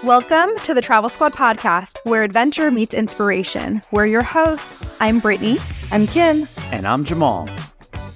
Welcome to the Travel Squad podcast, where adventure meets inspiration. We're your hosts. I'm Brittany. I'm Kim. And I'm Jamal.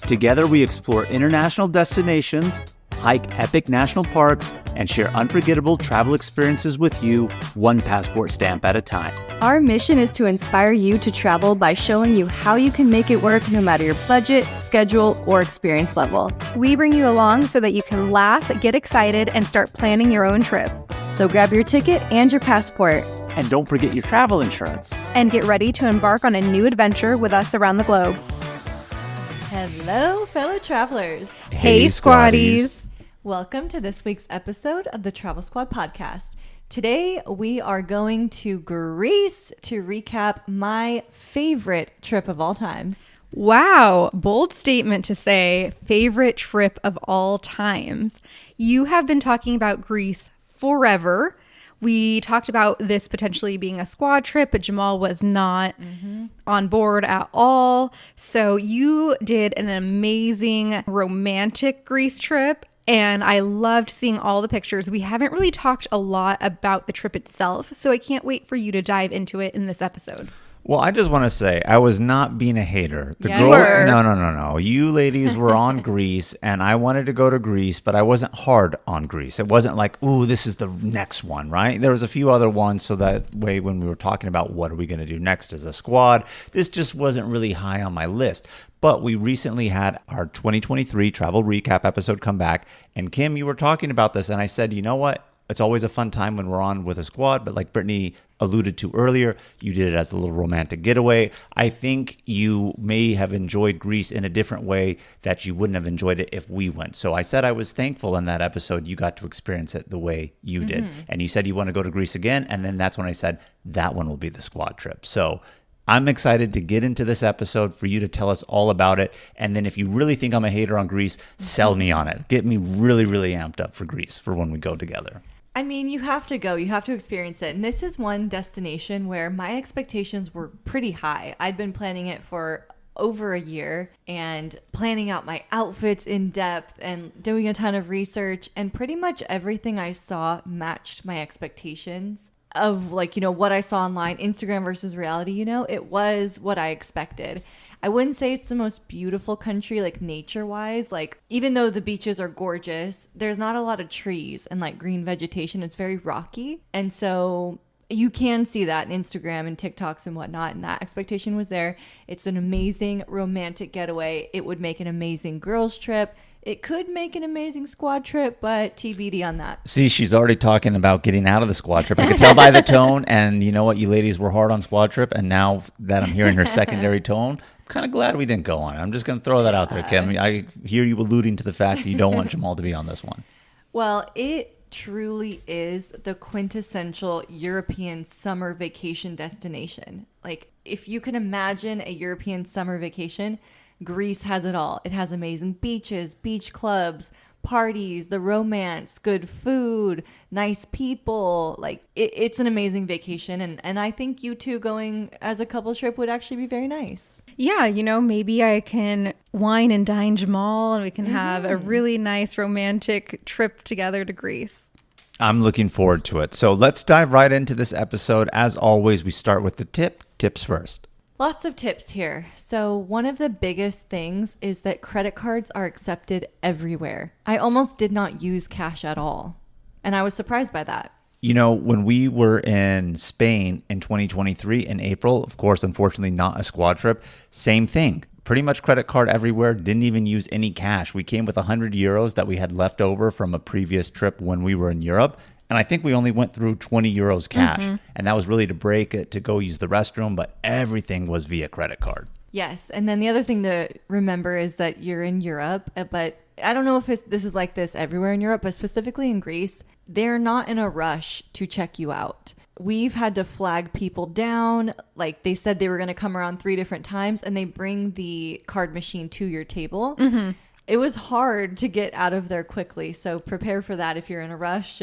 Together we explore international destinations, hike epic national parks, and share unforgettable travel experiences with you, one passport stamp at a time. Our mission is to inspire you to travel by showing you how you can make it work no matter your budget, schedule, or experience level. We bring you along so that you can laugh, get excited, and start planning your own trip. So grab your ticket and your passport. And don't forget your travel insurance. And get ready to embark on a new adventure with us around the globe. Hello, fellow travelers. Hey, Squaddies. Welcome to this week's episode of the Travel Squad podcast. Today, we are going to Greece to recap my favorite trip of all times. Wow, bold statement to say favorite trip of all times. You have been talking about Greece forever. We talked about this potentially being a squad trip, but Jamal was not on board at all. So you did an amazing romantic Greece trip, and I loved seeing all the pictures. We haven't really talked a lot about the trip itself, so I can't wait for you to dive into it in this episode. Well, I just want to say I was not being a hater. You were. No. You ladies were on Greece, and I wanted to go to Greece, but I wasn't hard on Greece. It wasn't like, ooh, this is the next one, right? There was a few other ones, so that way when we were talking about what are we going to do next as a squad, this just wasn't really high on my list. But we recently had our 2023 travel recap episode come back, and Kim, you were talking about this, and I said, you know what? It's always a fun time when we're on with a squad, but like Brittany alluded to earlier, you did it as a little romantic getaway. I think you may have enjoyed Greece in a different way that you wouldn't have enjoyed it if we went. So I said I was thankful in that episode you got to experience it the way you did. And you said you want to go to Greece again, and then that's when I said that one will be the squad trip. So I'm excited to get into this episode for you to tell us all about it. And then if you really think I'm a hater on Greece, sell me on it. Get me really, really amped up for Greece for when we go together. I mean, you have to go. You have to experience it. And this is one destination where my expectations were pretty high. I'd been planning it for over a year and planning out my outfits in depth and doing a ton of research. And pretty much everything I saw matched my expectations of what I saw online, Instagram versus reality, it was what I expected. I wouldn't say it's the most beautiful country, like nature-wise. Like, even though the beaches are gorgeous, there's not a lot of trees and like green vegetation. It's very rocky. And so you can see that in Instagram and TikToks and whatnot. And that expectation was there. It's an amazing romantic getaway. It would make an amazing girls trip. It could make an amazing squad trip, but TBD on that. See, she's already talking about getting out of the squad trip. I could tell by the tone. And you know what? You ladies were hard on squad trip. And now that I'm hearing her secondary tone, I'm kind of glad we didn't go on it. I'm just going to throw that out there, Kim. I hear you alluding to the fact that you don't want Jamal to be on this one. Well, it truly is the quintessential European summer vacation destination. Like, if you can imagine a European summer vacation, Greece has it all. It has amazing beaches, beach clubs, parties, the romance, good food, nice people. Like, it's an amazing vacation. And I think you two going as a couple trip would actually be very nice. Yeah, maybe I can wine and dine Jamal and we can have a really nice romantic trip together to Greece. I'm looking forward to it. So let's dive right into this episode. As always, we start with the tips first. Lots of tips here. So one of the biggest things is that credit cards are accepted everywhere. I almost did not use cash at all, and I was surprised by that. When we were in Spain in 2023 in April, of course, unfortunately not a squad trip, same thing. Pretty much credit card everywhere, didn't even use any cash. We came with 100 euros that we had left over from a previous trip when we were in Europe. And I think we only went through 20 euros cash. And that was really to break it, to go use the restroom, but everything was via credit card. Yes. And then the other thing to remember is that you're in Europe, but I don't know if this is like this everywhere in Europe, but specifically in Greece, they're not in a rush to check you out. We've had to flag people down. Like, they said they were going to come around 3 different times, and they bring the card machine to your table. It was hard to get out of there quickly. So prepare for that if you're in a rush.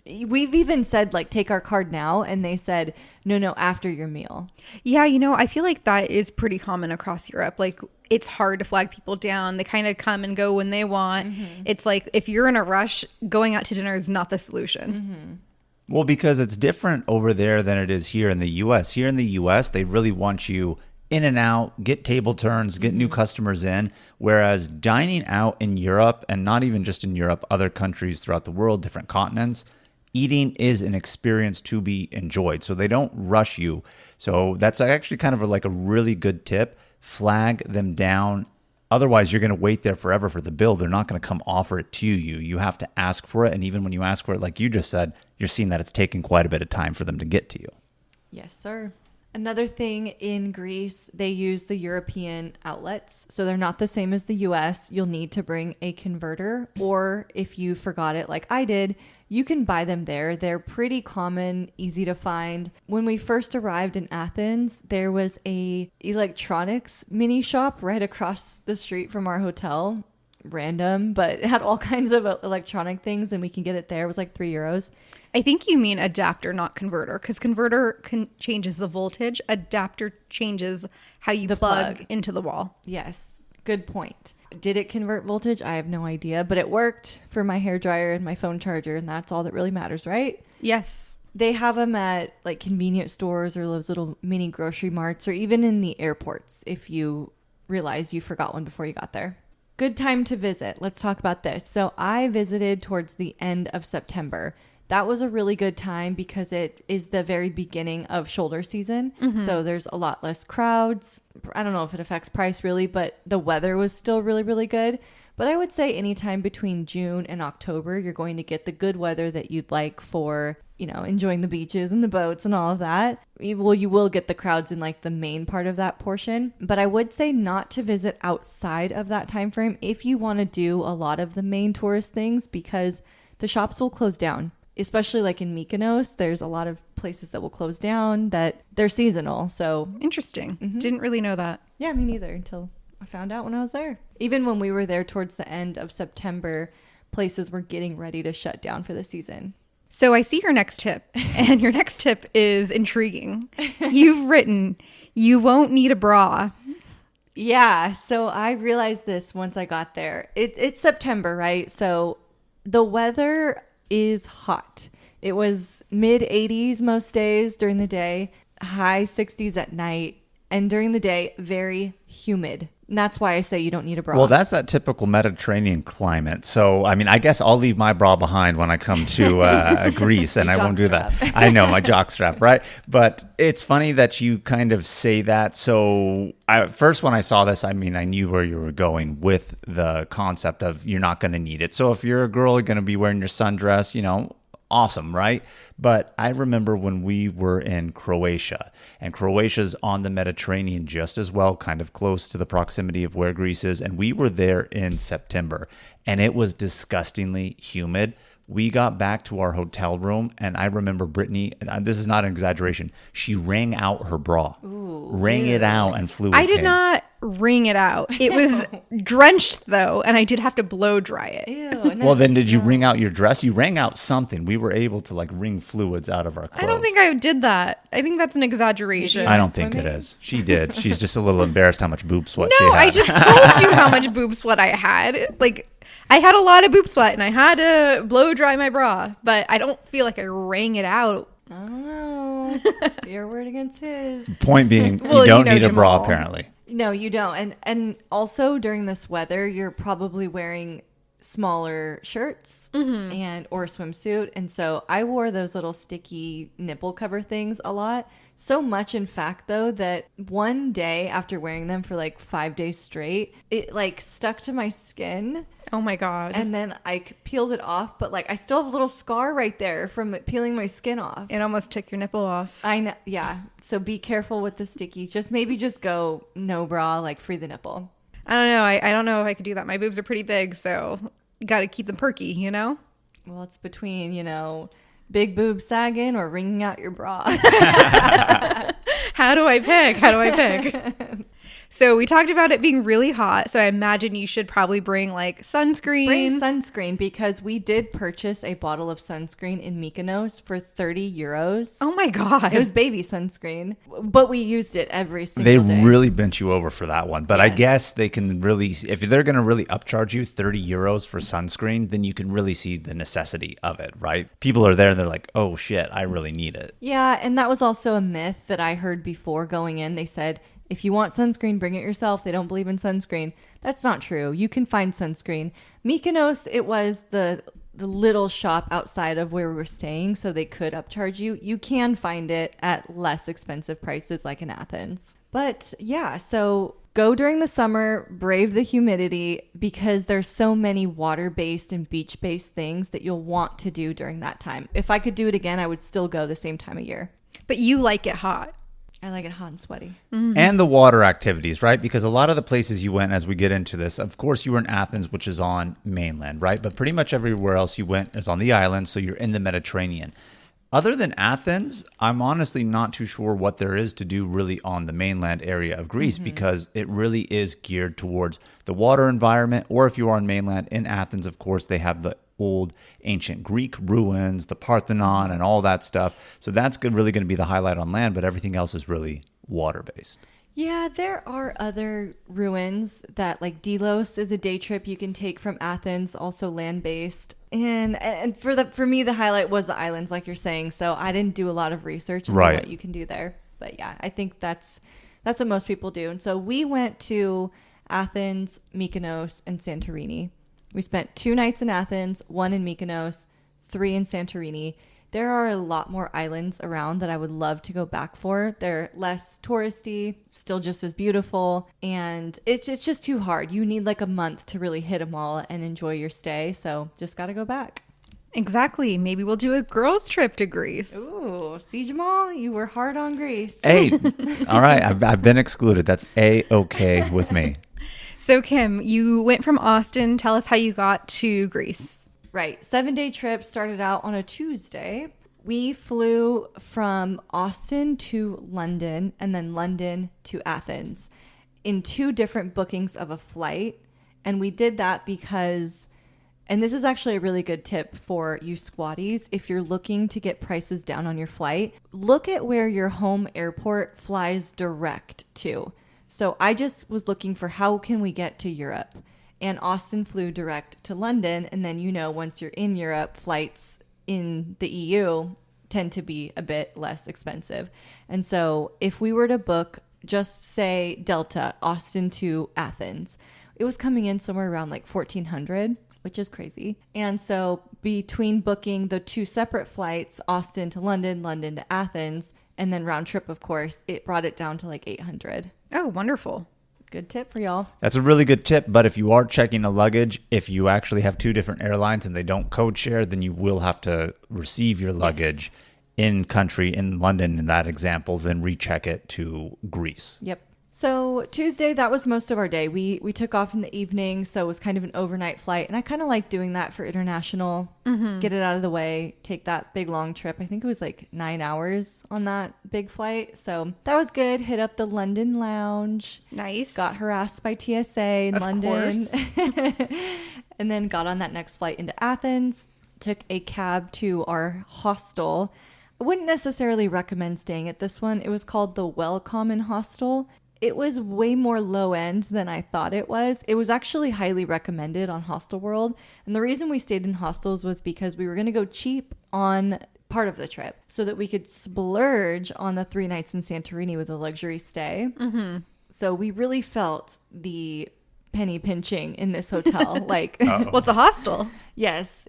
We've even said, like, take our card now. And they said, no, after your meal. Yeah, I feel like that is pretty common across Europe. Like, it's hard to flag people down. They kind of come and go when they want. It's like, if you're in a rush, going out to dinner is not the solution. Well, because it's different over there than it is here in the US. Here in the US, they really want you in and out, get table turns, get new customers in. Whereas dining out in Europe, and not even just in Europe, other countries throughout the world, different continents, eating is an experience to be enjoyed. So they don't rush you. So that's actually kind of like a really good tip. Flag them down. Otherwise, you're going to wait there forever for the bill. They're not going to come offer it to you. You have to ask for it. And even when you ask for it, like you just said, you're seeing that it's taking quite a bit of time for them to get to you. Yes, sir. Another thing in Greece, they use the European outlets. So they're not the same as the US. You'll need to bring a converter, or if you forgot it like I did, you can buy them there. They're pretty common, easy to find. When we first arrived in Athens, there was a electronics mini shop right across the street from our hotel. Random, but it had all kinds of electronic things, and we can get it there. It was like €3. I think you mean adapter, not converter, because converter changes the voltage. Adapter changes how you plug into the wall. Yes, good point. Did it convert voltage? I have no idea, but it worked for my hairdryer and my phone charger, and that's all that really matters, right? Yes. They have them at like convenience stores or those little mini grocery marts, or even in the airports if you realize you forgot one before you got there. Good time to visit. Let's talk about this. So I visited towards the end of September. That was a really good time because it is the very beginning of shoulder season. So there's a lot less crowds. I don't know if it affects price really, but the weather was still really, really good. But I would say anytime between June and October, you're going to get the good weather that you'd like for, enjoying the beaches and the boats and all of that. Well, you will get the crowds in like the main part of that portion. But I would say not to visit outside of that time frame if you want to do a lot of the main tourist things, because the shops will close down. Especially like in Mykonos, there's a lot of places that will close down that they're seasonal. So Interesting. Didn't really know that. yeah, me neither until I found out when I was there. Even when we were there towards the end of September, places were getting ready to shut down for the season. So I see your next tip, and your next tip is intriguing. You've written, you won't need a bra. Yeah, so I realized this once I got there. It's September, right? So the weather is hot. It was mid 80s most days during the day, high 60s at night, and during the day, very humid. And that's why I say you don't need a bra. Well, that's that typical Mediterranean climate. So, I mean, I guess I'll leave my bra behind when I come to Greece, and I won't do that. I know, my jockstrap, right? But it's funny that you kind of say that. So, first when I saw this, I mean, I knew where you were going with the concept of you're not going to need it. So, if you're a girl, you're going to be wearing your sundress, awesome, right? But I remember when we were in Croatia, and Croatia's on the Mediterranean just as well, kind of close to the proximity of where Greece is, and we were there in September, and it was disgustingly humid. We got back to our hotel room, and I remember Brittany, and this is not an exaggeration, she wrang out her bra. Wrang it out and fluid I did came. not wring it out. It was drenched, though, and I did have to blow dry it. Ew, Well, then did you wring out your dress? You wring out something. We were able to wring fluids out of our clothes. I don't think I did that. I think that's an exaggeration. I don't think it Swimming? is. She did. She's just a little embarrassed how much boob sweat she No, had. I just told you how much boob sweat I had. I had a lot of boob sweat, and I had to blow dry my bra, but I don't feel like I wrang it out. I don't know. Your word against his. Point being, Well, you don't need a bra, Jamal. apparently. No, you don't. And also during this weather, you're probably wearing smaller shirts and or swimsuit. And so I wore those little sticky nipple cover things a lot. So much, in fact, though, that one day after wearing them for 5 days straight, it stuck to my skin. Oh my God. And then I peeled it off, but I still have a little scar right there from it peeling my skin off. It almost took your nipple off. I know, yeah. So be careful with the stickies. Just go no bra, free the nipple. I don't know. I don't know if I could do that. My boobs are pretty big, so you got to keep them perky, Well, it's between, big boobs sagging or wringing out your bra. How do I pick? So we talked about it being really hot. So I imagine you should probably bring like sunscreen. Bring sunscreen, because we did purchase a bottle of sunscreen in Mykonos for 30 euros. Oh my God. It was baby sunscreen, but we used it every They single day. really bent you over for that one. But I Yes. guess they can really, if they're going to really upcharge you 30 euros for sunscreen, then you can really see the necessity of it, right? People are there and they're like, oh shit, I really need it. Yeah, and that was also a myth that I heard before going in. They said, if you want sunscreen, bring it yourself. They don't believe in sunscreen. That's not true. You can find sunscreen. Mykonos, it was the little shop outside of where we were staying, so they could upcharge you. You can find it at less expensive prices like in Athens. But yeah, so go during the summer, brave the humidity, because there's so many water-based and beach-based things that you'll want to do during that time. If I could do it again, I would still go the same time of year. But you like it hot. I like it hot and sweaty. And the water activities, right? Because a lot of the places you went, as we get into this, of course, you were in Athens, which is on mainland, right? But pretty much everywhere else you went is on the island, so you're in the Mediterranean. Other than Athens, I'm honestly not too sure what there is to do really on the mainland area of Greece, because it really is geared towards the water environment. Or if you are on mainland in Athens, of course, they have the old ancient Greek ruins, the Parthenon, and all that stuff. So that's really going to be the highlight on land, but everything else is really water-based. Yeah, there are other ruins that, like Delos is a day trip you can take from Athens, also land-based. And for me, the highlight was the islands, like you're saying. So I didn't do a lot of research on Right. what you can do there. But yeah, I think that's what most people do. And so we went to Athens, Mykonos, and Santorini. We spent 2 nights in Athens, 1 in Mykonos, 3 in Santorini. There are a lot more islands around that I would love to go back for. They're less touristy, still just as beautiful, and it's just too hard. You need like a month to really hit them all and enjoy your stay, so just got to go back. Exactly. Maybe we'll do a girls' trip to Greece. Ooh, see, Jamal, you were hard on Greece. Hey, all right, I've been excluded. That's A-okay with me. So, Kim, you went from Austin. Tell us how you got to Greece. Right. 7-day trip started out on a Tuesday. We flew from Austin to London and then London to Athens in 2 different bookings of a flight. And we did that because, and this is actually a really good tip for you squatties, if you're looking to get prices down on your flight, look at where your home airport flies direct to. So I just was looking for how can we get to Europe? And Austin flew direct to London. And then, once you're in Europe, flights in the EU tend to be a bit less expensive. And so if we were to book, just say Delta, Austin to Athens, it was coming in somewhere around like $1,400, which is crazy. And so between booking the 2 separate flights, Austin to London, London to Athens, and then round trip, of course, it brought it down to like $800. Oh, wonderful. Good tip for y'all. That's a really good tip, but if you are checking a luggage, if you actually have 2 different airlines and they don't code share, then you will have to receive your luggage in country, in London in that example, then recheck it to Greece. Yep. So Tuesday, that was most of our day. We took off in the evening, so it was kind of an overnight flight. And I kind of like doing that for international, get it out of the way, take that big long trip. I think it was like 9 hours on that big flight. So that was good. Hit up the London lounge. Nice. Got harassed by TSA in Of London. course. And then got on that next flight into Athens. Took a cab to our hostel. I wouldn't necessarily recommend staying at this one. It was called the Welcomen Hostel. It was way more low end than I thought it was. It was actually highly recommended on Hostel World. And the reason we stayed in hostels was because we were going to go cheap on part of the trip so that we could splurge on the 3 nights in Santorini with a luxury stay. Mm-hmm. So we really felt the penny pinching in this hotel. Like, What's a hostel? yes,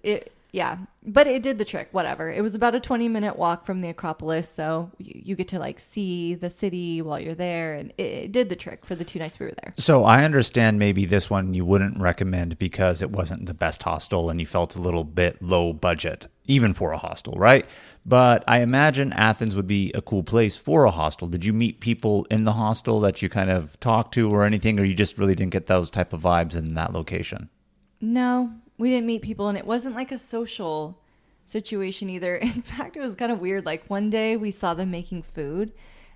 yeah, but it did the trick, whatever. It was about a 20-minute walk from the Acropolis, so you get to like see the city while you're there, and it did the trick for the 2 nights we were there. So I understand maybe this one you wouldn't recommend because it wasn't the best hostel and you felt a little bit low budget, even for a hostel, right? But I imagine Athens would be a cool place for a hostel. Did you meet people in the hostel that you kind of talked to or anything, or you just really didn't get those type of vibes in that location? No, we didn't meet people, and it wasn't like a social situation either. In fact, it was kind of weird. Like one day we saw them making food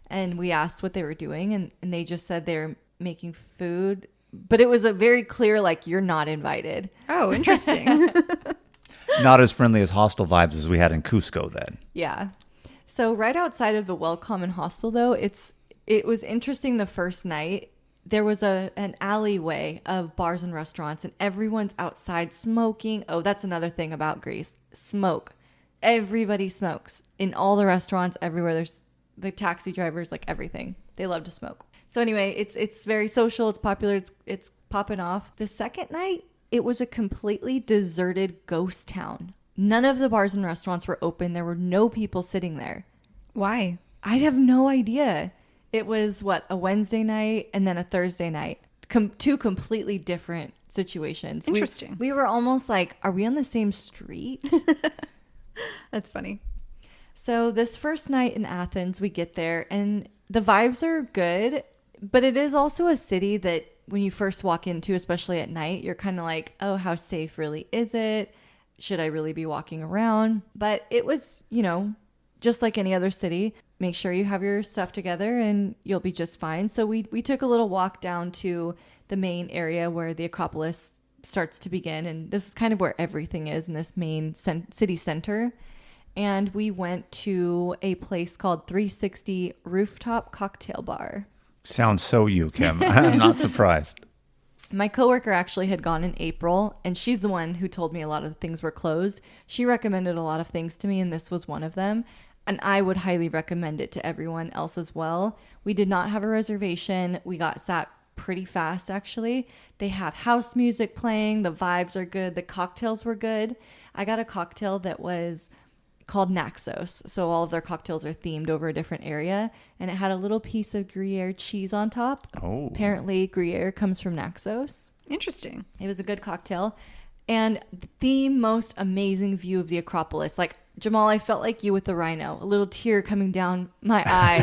and we asked what they were doing, and they just said they're making food, but it was a very clear, like, you're not invited. Oh, interesting. Not as friendly as hostel vibes as we had in Cusco then. Yeah. So right outside of the Welcome and Hostel, though, it was interesting the first night. There was an alleyway of bars and restaurants, and everyone's outside smoking. Oh, that's another thing about Greece. Smoke. Everybody smokes. In all the restaurants, everywhere. There's the taxi drivers, like everything. They love to smoke. So anyway, it's very social. It's popular. It's popping off. The second night, it was a completely deserted ghost town. None of the bars and restaurants were open. There were no people sitting there. Why? I have no idea. It was a Wednesday night and then a Thursday night. Two completely different situations. Interesting. We were almost like, are we on the same street? That's funny. So this first night in Athens, we get there and the vibes are good, but it is also a city that when you first walk into, especially at night, you're kind of like, oh, how safe really is it? Should I really be walking around? But it was, just like any other city. Make sure you have your stuff together and you'll be just fine. So we took a little walk down to the main area where the Acropolis starts to begin. And this is kind of where everything is in this main city center. And we went to a place called 360 Rooftop Cocktail Bar. Sounds so you, Kim. I'm not surprised. My coworker actually had gone in April, and she's the one who told me a lot of things were closed. She recommended a lot of things to me, and this was one of them. And I would highly recommend it to everyone else as well. We did not have a reservation. We got sat pretty fast, actually. They have house music playing. The vibes are good. The cocktails were good. I got a cocktail that was called Naxos. So all of their cocktails are themed over a different area. And it had a little piece of Gruyere cheese on top. Oh. Apparently, Gruyere comes from Naxos. Interesting. It was a good cocktail. And the most amazing view of the Acropolis. Like, Jamal, I felt like you with the rhino. A little tear coming down my eye.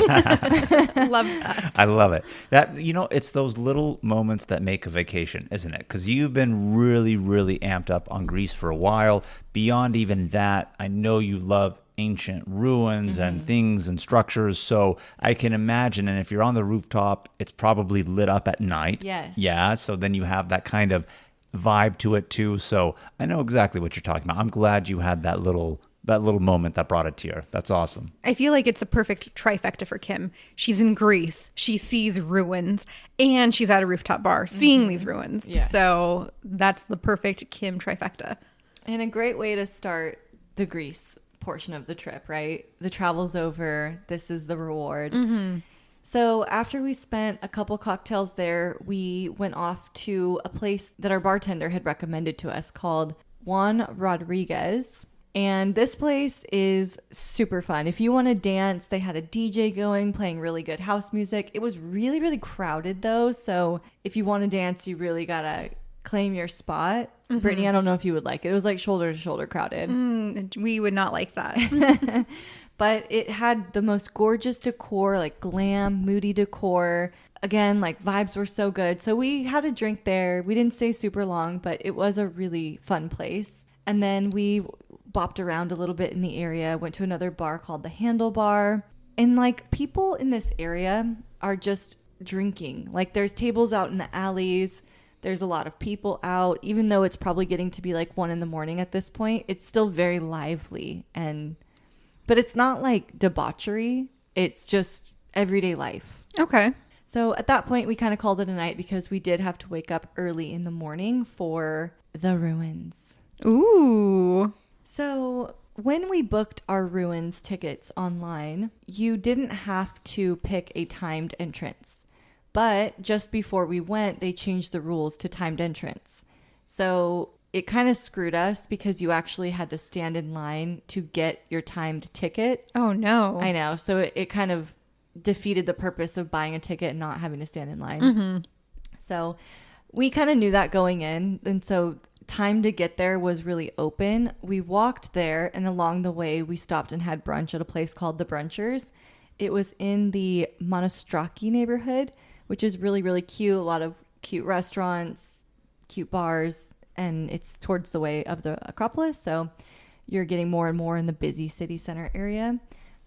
Love that. I love it. It's those little moments that make a vacation, isn't it? Because you've been really, really amped up on Greece for a while. Beyond even that, I know you love ancient ruins and things and structures. So I can imagine, and if you're on the rooftop, it's probably lit up at night. Yes. Yeah. So then you have that kind of vibe to it too. So I know exactly what you're talking about. I'm glad you had that little moment that brought a tear. That's awesome. I feel like it's a perfect trifecta for Kim. She's in Greece. She sees ruins and she's at a rooftop bar seeing these ruins. Yes. So that's the perfect Kim trifecta. And a great way to start the Greece portion of the trip, right? The travel's over. This is the reward. So after we spent a couple cocktails there, we went off to a place that our bartender had recommended to us called Juan Rodriguez. And this place is super fun. If you want to dance, they had a DJ going, playing really good house music. It was really, really crowded though. So if you want to dance, you really got to claim your spot. Brittany, I don't know if you would like it. It was like shoulder to shoulder crowded. We would not like that. But it had the most gorgeous decor, like glam, moody decor. Again, like vibes were so good. So we had a drink there. We didn't stay super long, but it was a really fun place. And then we bopped around a little bit in the area, went to another bar called the Handle Bar. And like people in this area are just drinking. Like there's tables out in the alleys. There's a lot of people out. Even though it's probably getting to be like 1 a.m. at this point, it's still very lively. But it's not like debauchery. It's just everyday life. Okay. So at that point, we kind of called it a night because we did have to wake up early in the morning for the ruins. Ooh. So when we booked our ruins tickets online, you didn't have to pick a timed entrance. But just before we went, they changed the rules to timed entrance. So it kind of screwed us because you actually had to stand in line to get your timed ticket. Oh, no. I know. So it kind of defeated the purpose of buying a ticket and not having to stand in line. So we kind of knew that going in. And so time to get there was really open. We walked there, and along the way, we stopped and had brunch at a place called The Brunchers. It was in the Monostraki neighborhood, which is really, really cute. A lot of cute restaurants, cute bars, and it's towards the way of the Acropolis. So you're getting more and more in the busy city center area.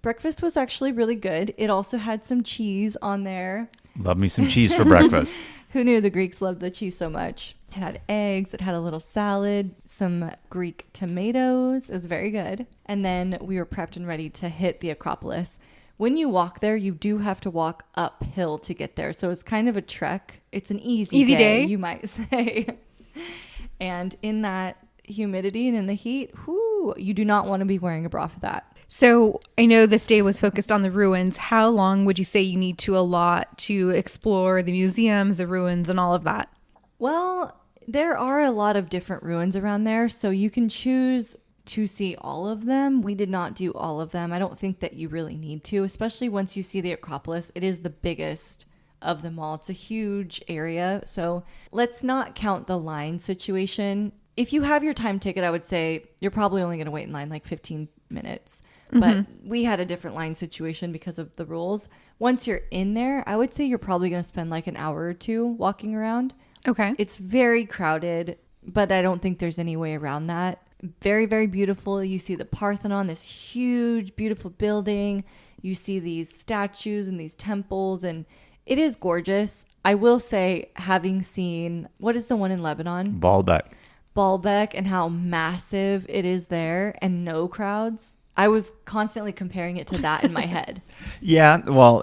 Breakfast was actually really good. It also had some cheese on there. Love me some cheese for breakfast. Who knew the Greeks loved the cheese so much? It had eggs, it had a little salad, some Greek tomatoes. It was very good. And then we were prepped and ready to hit the Acropolis. When you walk there, you do have to walk uphill to get there. So it's kind of a trek. It's an easy day, you might say. And in that humidity and in the heat, you do not want to be wearing a bra for that. So I know this day was focused on the ruins. How long would you say you need to allot to explore the museums, the ruins, and all of that? Well, there are a lot of different ruins around there, so you can choose to see all of them. We did not do all of them. I don't think that you really need to, especially once you see the Acropolis. It is the biggest of them all. It's a huge area, so let's not count the line situation. If you have your time ticket, I would say you're probably only going to wait in line like 15 minutes. But we had a different line situation because of the rules. Once you're in there, I would say you're probably going to spend like an hour or two walking around. Okay. It's very crowded, but I don't think there's any way around that. Very, very beautiful. You see the Parthenon, this huge, beautiful building. You see these statues and these temples, and it is gorgeous. I will say, having seen, what is the one in Lebanon? Baalbek, and how massive it is there and no crowds. I was constantly comparing it to that in my head. Yeah, well,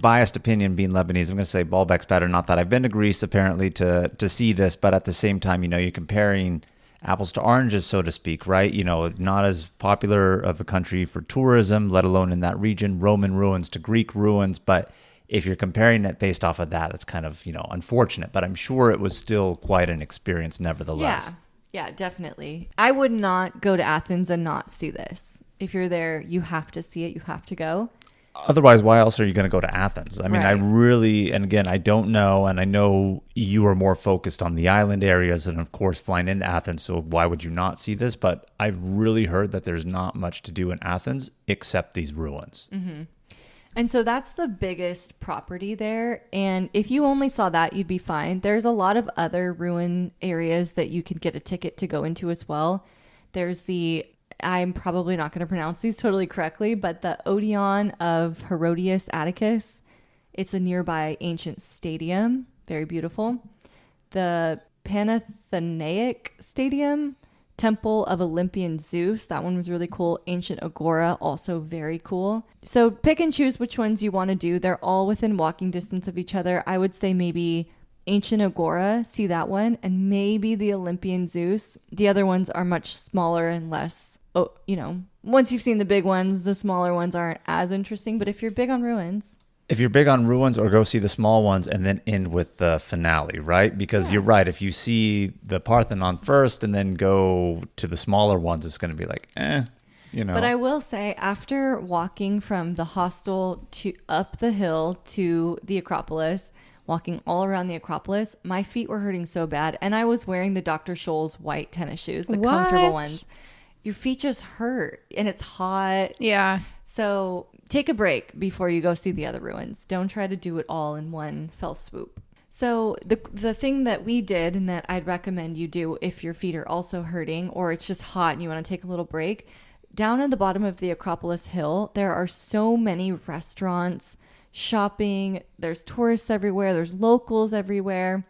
biased opinion being Lebanese, I'm going to say Baalbek's better. Not that I've been to Greece apparently to see this, but at the same time, you're comparing apples to oranges, so to speak, right? Not as popular of a country for tourism, let alone in that region, Roman ruins to Greek ruins. But if you're comparing it based off of that, that's kind of, unfortunate. But I'm sure it was still quite an experience nevertheless. Yeah, definitely. I would not go to Athens and not see this. If you're there, you have to see it. You have to go. Otherwise, why else are you going to go to Athens? I mean, Right. I really, and again, I don't know, and I know you are more focused on the island areas and, of course, flying into Athens, so why would you not see this? But I've really heard that there's not much to do in Athens except these ruins. Mm-hmm. And so that's the biggest property there. And if you only saw that, you'd be fine. There's a lot of other ruin areas that you could get a ticket to go into as well. There's I'm probably not going to pronounce these totally correctly, but the Odeon of Herodias Atticus. It's a nearby ancient stadium. Very beautiful. The Panathenaic Stadium, Temple of Olympian Zeus. That one was really cool. Ancient Agora, also very cool. So pick and choose which ones you want to do. They're all within walking distance of each other. I would say maybe Ancient Agora, see that one, and maybe the Olympian Zeus. The other ones are much smaller and less, once you've seen the big ones, the smaller ones aren't as interesting. But if you're big on ruins... If you're big on ruins, or go see the small ones and then end with the finale, right? Because you're right. If you see the Parthenon first and then go to the smaller ones, it's going to be like, But I will say, after walking from the hostel to up the hill to the Acropolis, walking all around the Acropolis, my feet were hurting so bad. And I was wearing the Dr. Scholl's white tennis shoes, the comfortable ones. Your feet just hurt and it's hot. Yeah. So take a break before you go see the other ruins. Don't try to do it all in one fell swoop. So the thing that we did, and that I'd recommend you do if your feet are also hurting or it's just hot and you want to take a little break, down at the bottom of the Acropolis Hill, there are so many restaurants, shopping, there's tourists everywhere, there's locals everywhere.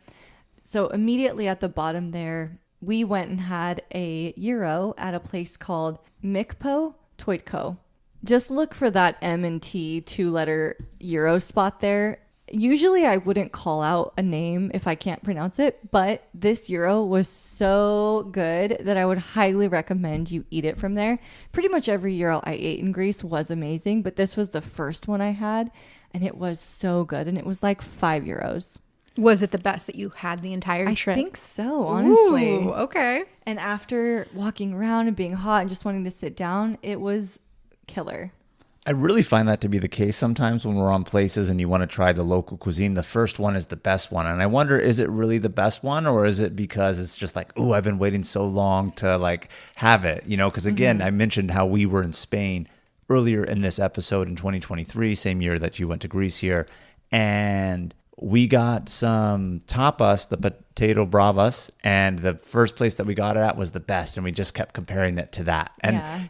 So immediately at the bottom there, we went and had a gyro at a place called Mikpo Toitko. Just look for that M&T 2-letter gyro spot there. Usually I wouldn't call out a name if I can't pronounce it, but this gyro was so good that I would highly recommend you eat it from there. Pretty much every gyro I ate in Greece was amazing, but this was the first one I had, and it was so good, and it was like €5. Was it the best that you had the entire trip? I think so, honestly. Ooh, okay. And after walking around and being hot and just wanting to sit down, it was killer. I really find that to be the case sometimes when we're on places and you want to try the local cuisine. The first one is the best one. And I wonder, is it really the best one, or is it because it's just like, oh, I've been waiting so long to like have it, because again, I mentioned how we were in Spain earlier in this episode in 2023, same year that you went to Greece here. And we got some tapas, the potato bravas, and the first place that we got it at was the best, and we just kept comparing it to that. And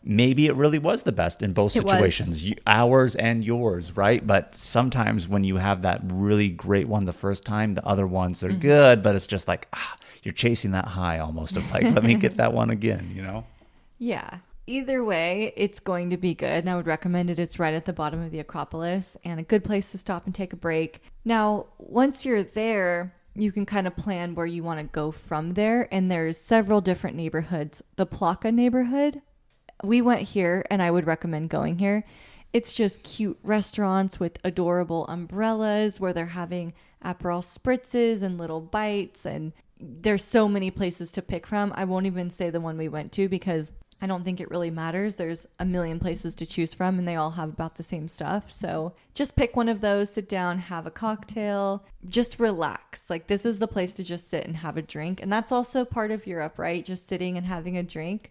maybe it really was the best in both situations, ours and yours, right? But sometimes when you have that really great one the first time, the other ones they're good, but it's just like you're chasing that high almost of like, let me get that one again, Yeah. Either way, it's going to be good, and I would recommend it. It's right at the bottom of the Acropolis and a good place to stop and take a break. Now, once you're there, you can kind of plan where you want to go from there, and there's several different neighborhoods. The Plaka neighborhood, we went here, and I would recommend going here. It's just cute restaurants with adorable umbrellas where they're having Aperol spritzes and little bites, and there's so many places to pick from. I won't even say the one we went to because I don't think it really matters. There's a million places to choose from and they all have about the same stuff. So just pick one of those, sit down, have a cocktail, just relax. Like this is the place to just sit and have a drink. And that's also part of Europe, right? Just sitting and having a drink.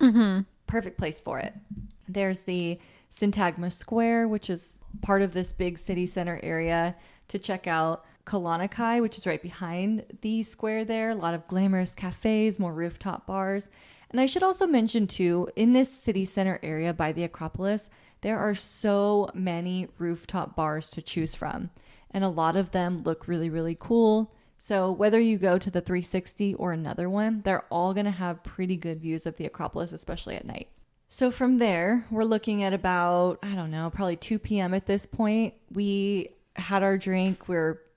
Perfect place for it. There's the Syntagma Square, which is part of this big city center area to check out. Koloniki, which is right behind the square there. A lot of glamorous cafes, more rooftop bars. And I should also mention too, in this city center area by the Acropolis, there are so many rooftop bars to choose from. And a lot of them look really, really cool. So whether you go to the 360 or another one, they're all going to have pretty good views of the Acropolis, especially at night. So from there, we're looking at about, I don't know, probably 2 p.m. at this point. We had our drink,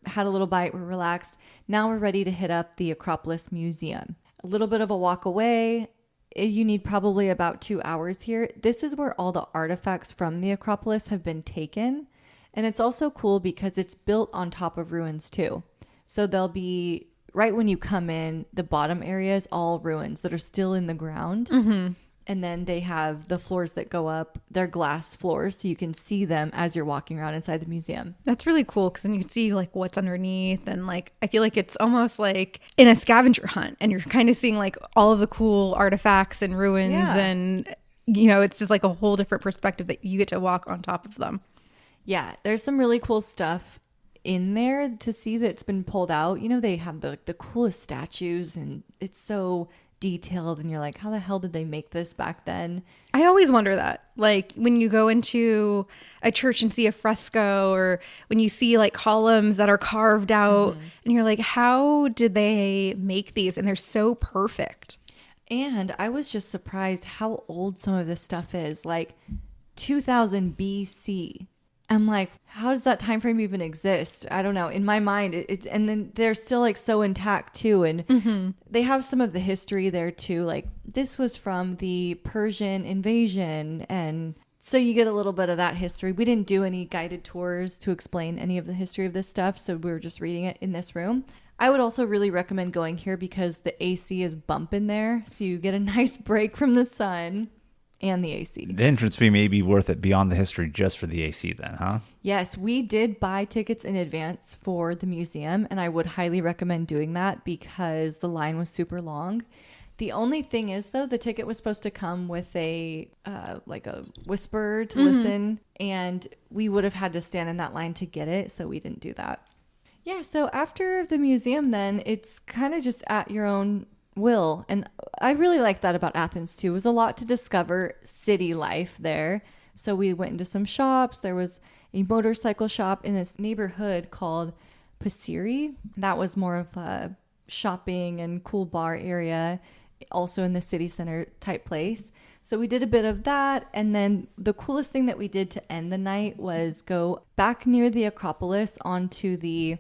had a little bite, we're relaxed. Now we're ready to hit up the Acropolis Museum. A little bit of a walk away. You need probably about 2 hours here. This is where all the artifacts from the Acropolis have been taken. And it's also cool because it's built on top of ruins too. So they'll be, right when you come in, the bottom area is all ruins that are still in the ground. And then they have the floors that go up. They're glass floors, so you can see them as you're walking around inside the museum. That's really cool because then you can see like what's underneath, and like I feel like it's almost like in a scavenger hunt, and you're kind of seeing like all of the cool artifacts and ruins, and it's just like a whole different perspective that you get to walk on top of them. Yeah, there's some really cool stuff in there to see that's been pulled out. They have the coolest statues, and it's so detailed, and you're like, how the hell did they make this back then? I always wonder that, like when you go into a church and see a fresco, or when you see like columns that are carved out, and you're like, how did they make these? And they're so perfect. And I was just surprised how old some of this stuff is, like 2000 BC. I'm like, how does that time frame even exist? I don't know. In my mind, and then they're still like so intact too. And they have some of the history there too. Like this was from the Persian invasion. And so you get a little bit of that history. We didn't do any guided tours to explain any of the history of this stuff. So we were just reading it in this room. I would also really recommend going here because the AC is bumping there. So you get a nice break from the sun. And the AC. The entrance fee may be worth it beyond the history just for the AC then, huh? Yes, we did buy tickets in advance for the museum, and I would highly recommend doing that because the line was super long. The only thing is, though, the ticket was supposed to come with a whisper to listen, and we would have had to stand in that line to get it, so we didn't do that. Yeah, so after the museum then, it's kind of just at your own will. And I really like that about Athens too. It was a lot to discover city life there. So we went into some shops. There was a motorcycle shop in this neighborhood called Pasiri. That was more of a shopping and cool bar area, also in the city center type place. So we did a bit of that. And then the coolest thing that we did to end the night was go back near the Acropolis onto the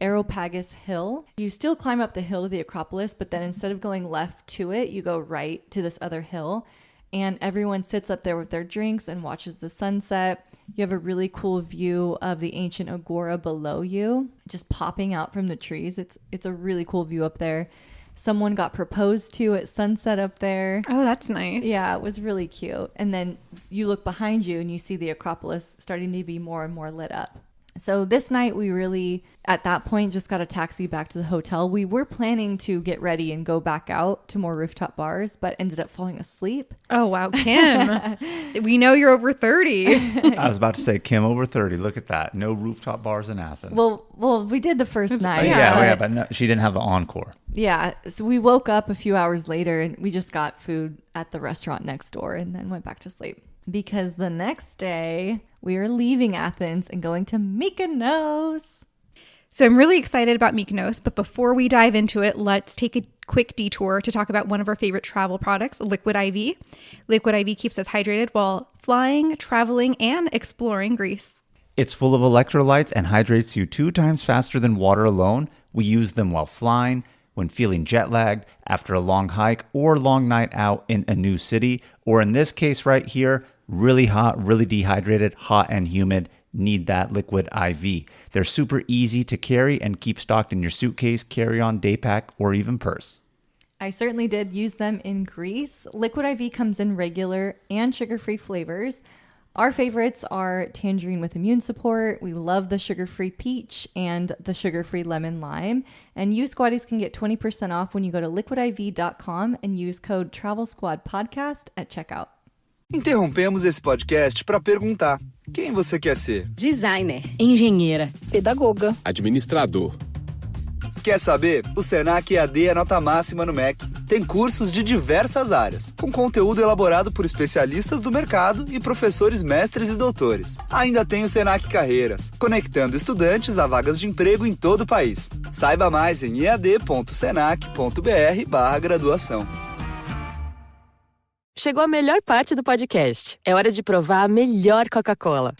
Areopagus Hill. You still climb up the hill to the Acropolis, but then instead of going left to it, you go right to this other hill. And everyone sits up there with their drinks and watches the sunset. You have a really cool view of the ancient agora below you, just popping out from the trees. It's a really cool view up there. Someone got proposed to at sunset up there. Oh, that's nice. Yeah, it was really cute. And then you look behind you and you see the Acropolis starting to be more and more lit up. So this night we really, at that point, just got a taxi back to the hotel. We were planning to get ready and go back out to more rooftop bars, but ended up falling asleep. Oh, wow. Kim, we know you're over 30. I was about to say, Kim, over 30. Look at that. No rooftop bars in Athens. Well, we did the first night. But no, she didn't have the encore. Yeah. So we woke up a few hours later and we just got food at the restaurant next door and then went back to sleep. Because the next day we are leaving Athens and going to Mykonos. So I'm really excited about Mykonos, but before we dive into it, let's take a quick detour to talk about one of our favorite travel products, Liquid IV. Liquid IV keeps us hydrated while flying, traveling, and exploring Greece. It's full of electrolytes and hydrates you 2 times faster than water alone. We use them while flying, when feeling jet lagged, after a long hike or long night out in a new city, or in this case right here, really hot, really dehydrated, hot and humid, need that Liquid IV. They're super easy to carry and keep stocked in your suitcase, carry-on, day pack, or even purse. I certainly did use them in Greece. Liquid IV comes in regular and sugar-free flavors. Our favorites are tangerine with immune support. We love the sugar-free peach and the sugar-free lemon lime. And you squaddies can get 20% off when you go to liquidiv.com and use code TravelSquadPodcast at checkout. Interrompemos esse podcast para perguntar: quem você quer ser? Designer, engenheira, pedagoga, administrador. Quer saber? O Senac EAD é nota máxima no MEC. Tem cursos de diversas áreas, com conteúdo elaborado por especialistas do mercado e professores mestres e doutores. Ainda tem o Senac Carreiras, conectando estudantes a vagas de emprego em todo o país. Saiba mais em ead.senac.br/graduação. Chegou a melhor parte do podcast. É hora de provar a melhor Coca-Cola.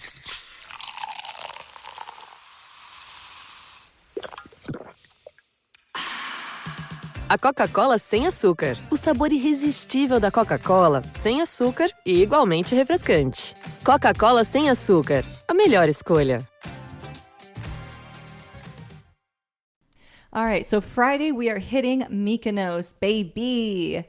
A Coca-Cola sem açúcar. O sabor irresistível da Coca-Cola, sem açúcar e igualmente refrescante. Coca-Cola sem açúcar. A melhor escolha. All right, so Friday we are hitting Mykonos, baby.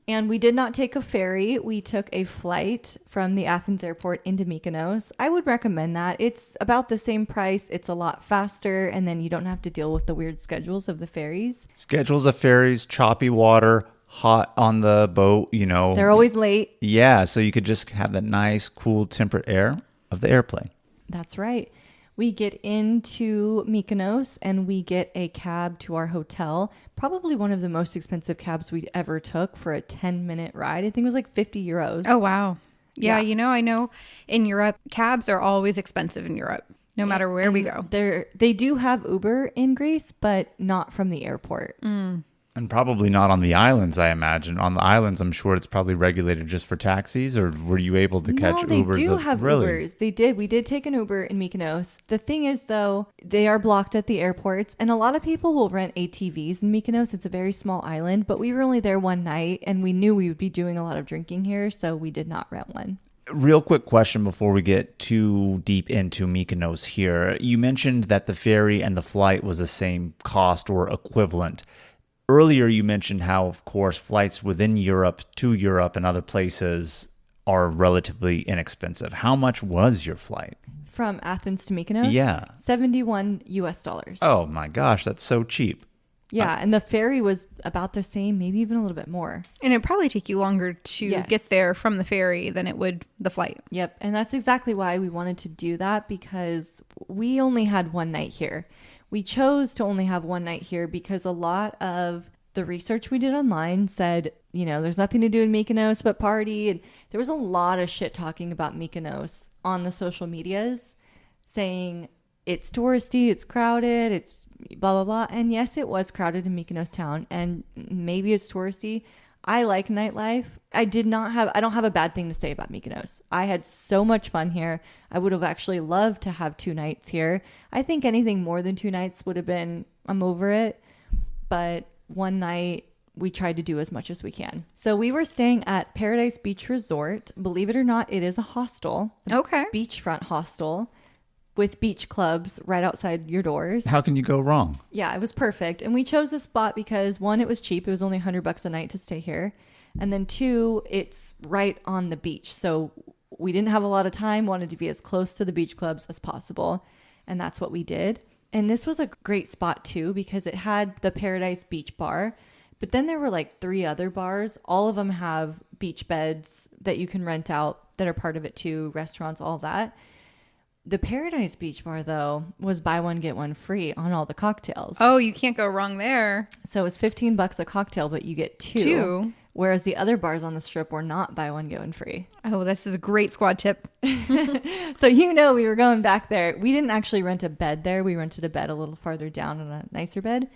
And we did not take a ferry. We took a flight from the Athens airport into Mykonos. I would recommend that. It's about the same price. It's a lot faster, and then you don't have to deal with the weird schedules of the ferries. Schedules of ferries, choppy water, hot on the boat, you know. They're always late. Yeah, so you could just have the nice, cool, temperate air of the airplane. That's right. We get into Mykonos and we get a cab to our hotel. Probably one of the most expensive cabs we ever took for a 10-minute ride. I think it was like 50 euros. Oh, wow. Yeah, you know, I know in Europe, cabs are always expensive in Europe, no matter where we go. They do have Uber in Greece, but not from the airport. And probably not on the islands, I imagine. On the islands, I'm sure it's probably regulated just for taxis, or were you able to catch Ubers? No, they do have Ubers. They did. We did take an Uber in Mykonos. The thing is, though, they are blocked at the airports, and a lot of people will rent ATVs in Mykonos. It's a very small island, but we were only there one night, and we knew we would be doing a lot of drinking here, so we did not rent one. Real quick question before we get too deep into Mykonos here. You mentioned that the ferry and the flight was the same cost or equivalent. Earlier, you mentioned how, of course, flights within Europe to Europe and other places are relatively inexpensive. How much was your flight? From Athens to Mykonos? Yeah. $71. Oh my gosh, that's so cheap. Yeah, and the ferry was about the same, maybe even a little bit more. And it'd probably take you longer to get there from the ferry than it would the flight. Yep, and that's exactly why we wanted to do that, because we only had one night here. We chose to only have one night here because a lot of the research we did online said, you know, there's nothing to do in Mykonos but party. And there was a lot of shit talking about Mykonos on the social medias saying it's touristy, it's crowded, it's blah, blah, blah. And yes, it was crowded in Mykonos town, and maybe it's touristy. I like nightlife. I don't have a bad thing to say about Mykonos. I had so much fun here. I would have actually loved to have 2 nights here. I think anything more than 2 nights would have been, I'm over it. But one night, we tried to do as much as we can. So we were staying at Paradise Beach Resort. Believe it or not, it is a hostel. Okay. Beachfront hostel with beach clubs right outside your doors. How can you go wrong? Yeah, it was perfect. And we chose this spot because 1, it was cheap. It was only $100 a night to stay here. And then 2, it's right on the beach. So we didn't have a lot of time, wanted to be as close to the beach clubs as possible. And that's what we did. And this was a great spot too, because it had the Paradise Beach Bar. But then there were like 3 other bars. All of them have beach beds that you can rent out that are part of it too, restaurants, all that. The Paradise Beach Bar, though, was buy one, get one free on all the cocktails. Oh, you can't go wrong there. So it was $15 a cocktail, but you get 2. 2. Whereas the other bars on the strip were not buy one, get one free. Oh, this is a great squad tip. So, we were going back there. We didn't actually rent a bed there. We rented a bed a little farther down on a nicer bed,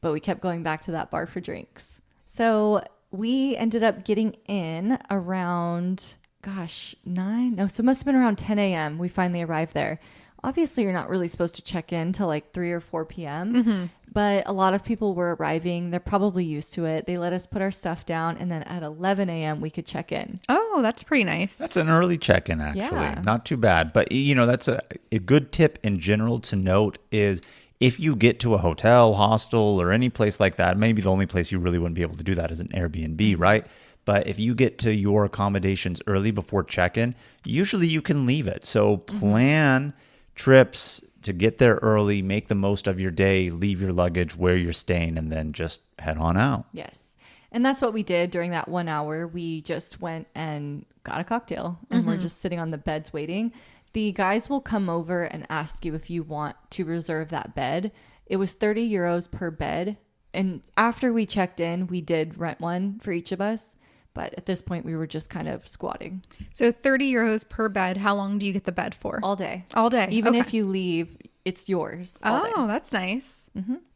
but we kept going back to that bar for drinks. So we ended up getting in around, 9? No, so it must have been around 10 a.m. We finally arrived there. Obviously, you're not really supposed to check in till like 3 or 4 p.m. But a lot of people were arriving. They're probably used to it. They let us put our stuff down, and then at 11 a.m. we could check in. Oh, that's pretty nice. That's an early check-in, actually. Yeah. Not too bad. But, that's a good tip in general to note is if you get to a hotel, hostel, or any place like that, maybe the only place you really wouldn't be able to do that is an Airbnb, right? But if you get to your accommodations early before check-in, usually you can leave it. So plan trips to get there early, make the most of your day, leave your luggage where you're staying, and then just head on out. Yes. And that's what we did during that 1 hour. We just went and got a cocktail, and we're just sitting on the beds waiting. The guys will come over and ask you if you want to reserve that bed. It was 30 euros per bed. And after we checked in, we did rent one for each of us. But at this point, we were just kind of squatting. So 30 euros per bed. How long do you get the bed for? All day. All day. Even Okay. if you leave, it's yours. All day. That's nice.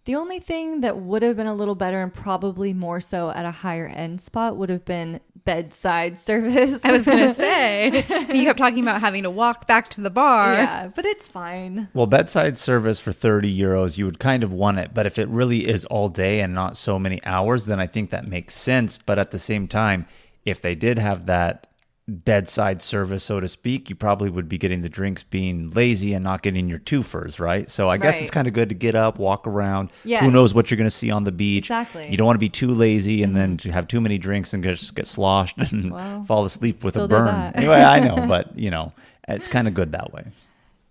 The only thing that would have been a little better and probably more so at a higher end spot would have been bedside service. I was going to say, you kept talking about having to walk back to the bar. Yeah, but it's fine. Well, bedside service for 30 euros, you would kind of want it. But if it really is all day and not so many hours, then I think that makes sense. But at the same time, if they did have that bedside service, so to speak, you probably would be getting the drinks being lazy and not getting your twofers, right? So I guess it's kind of good to get up, walk around. Yes. Who knows what you're going to see on the beach. Exactly. You don't want to be too lazy and then to have too many drinks and just get sloshed and fall asleep with a still did burn. that. Anyway, I know, but it's kind of good that way.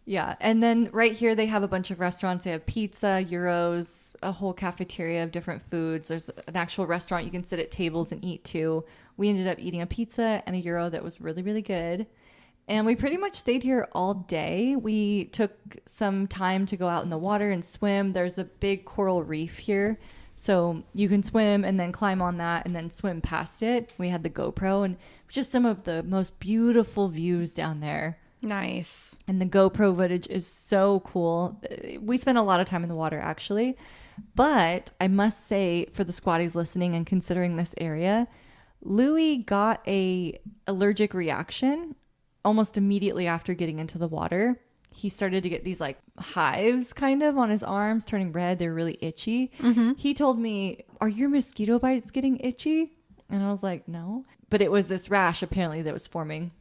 Yeah. And then right here, they have a bunch of restaurants. They have pizza, gyros, a whole cafeteria of different foods. There's an actual restaurant you can sit at tables and eat too. We ended up eating a pizza and a gyro that was really, really good. And we pretty much stayed here all day. We took some time to go out in the water and swim. There's a big coral reef here. So you can swim and then climb on that and then swim past it. We had the GoPro and just some of the most beautiful views down there. Nice. And the GoPro footage is so cool. We spent a lot of time in the water, actually. But I must say, for the squatties listening and considering this area, Louis got a allergic reaction almost immediately after getting into the water. He started to get these like hives kind of on his arms, turning red. They're really itchy. He told me, "Are your mosquito bites getting itchy?" And I was like, "No." But it was this rash apparently that was forming.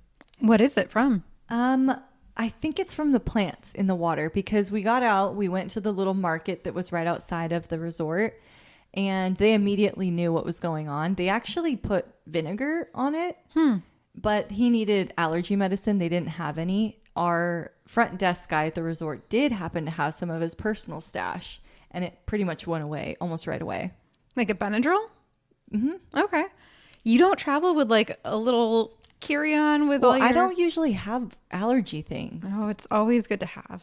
What is it from? I think it's from the plants in the water because we got out, we went to the little market that was right outside of the resort and they immediately knew what was going on. They actually put vinegar on it, but he needed allergy medicine. They didn't have any. Our front desk guy at the resort did happen to have some of his personal stash and it pretty much went away almost right away. Like a Benadryl? Okay. You don't travel with like a little carry-on with all your... I don't usually have allergy things. Oh, it's always good to have.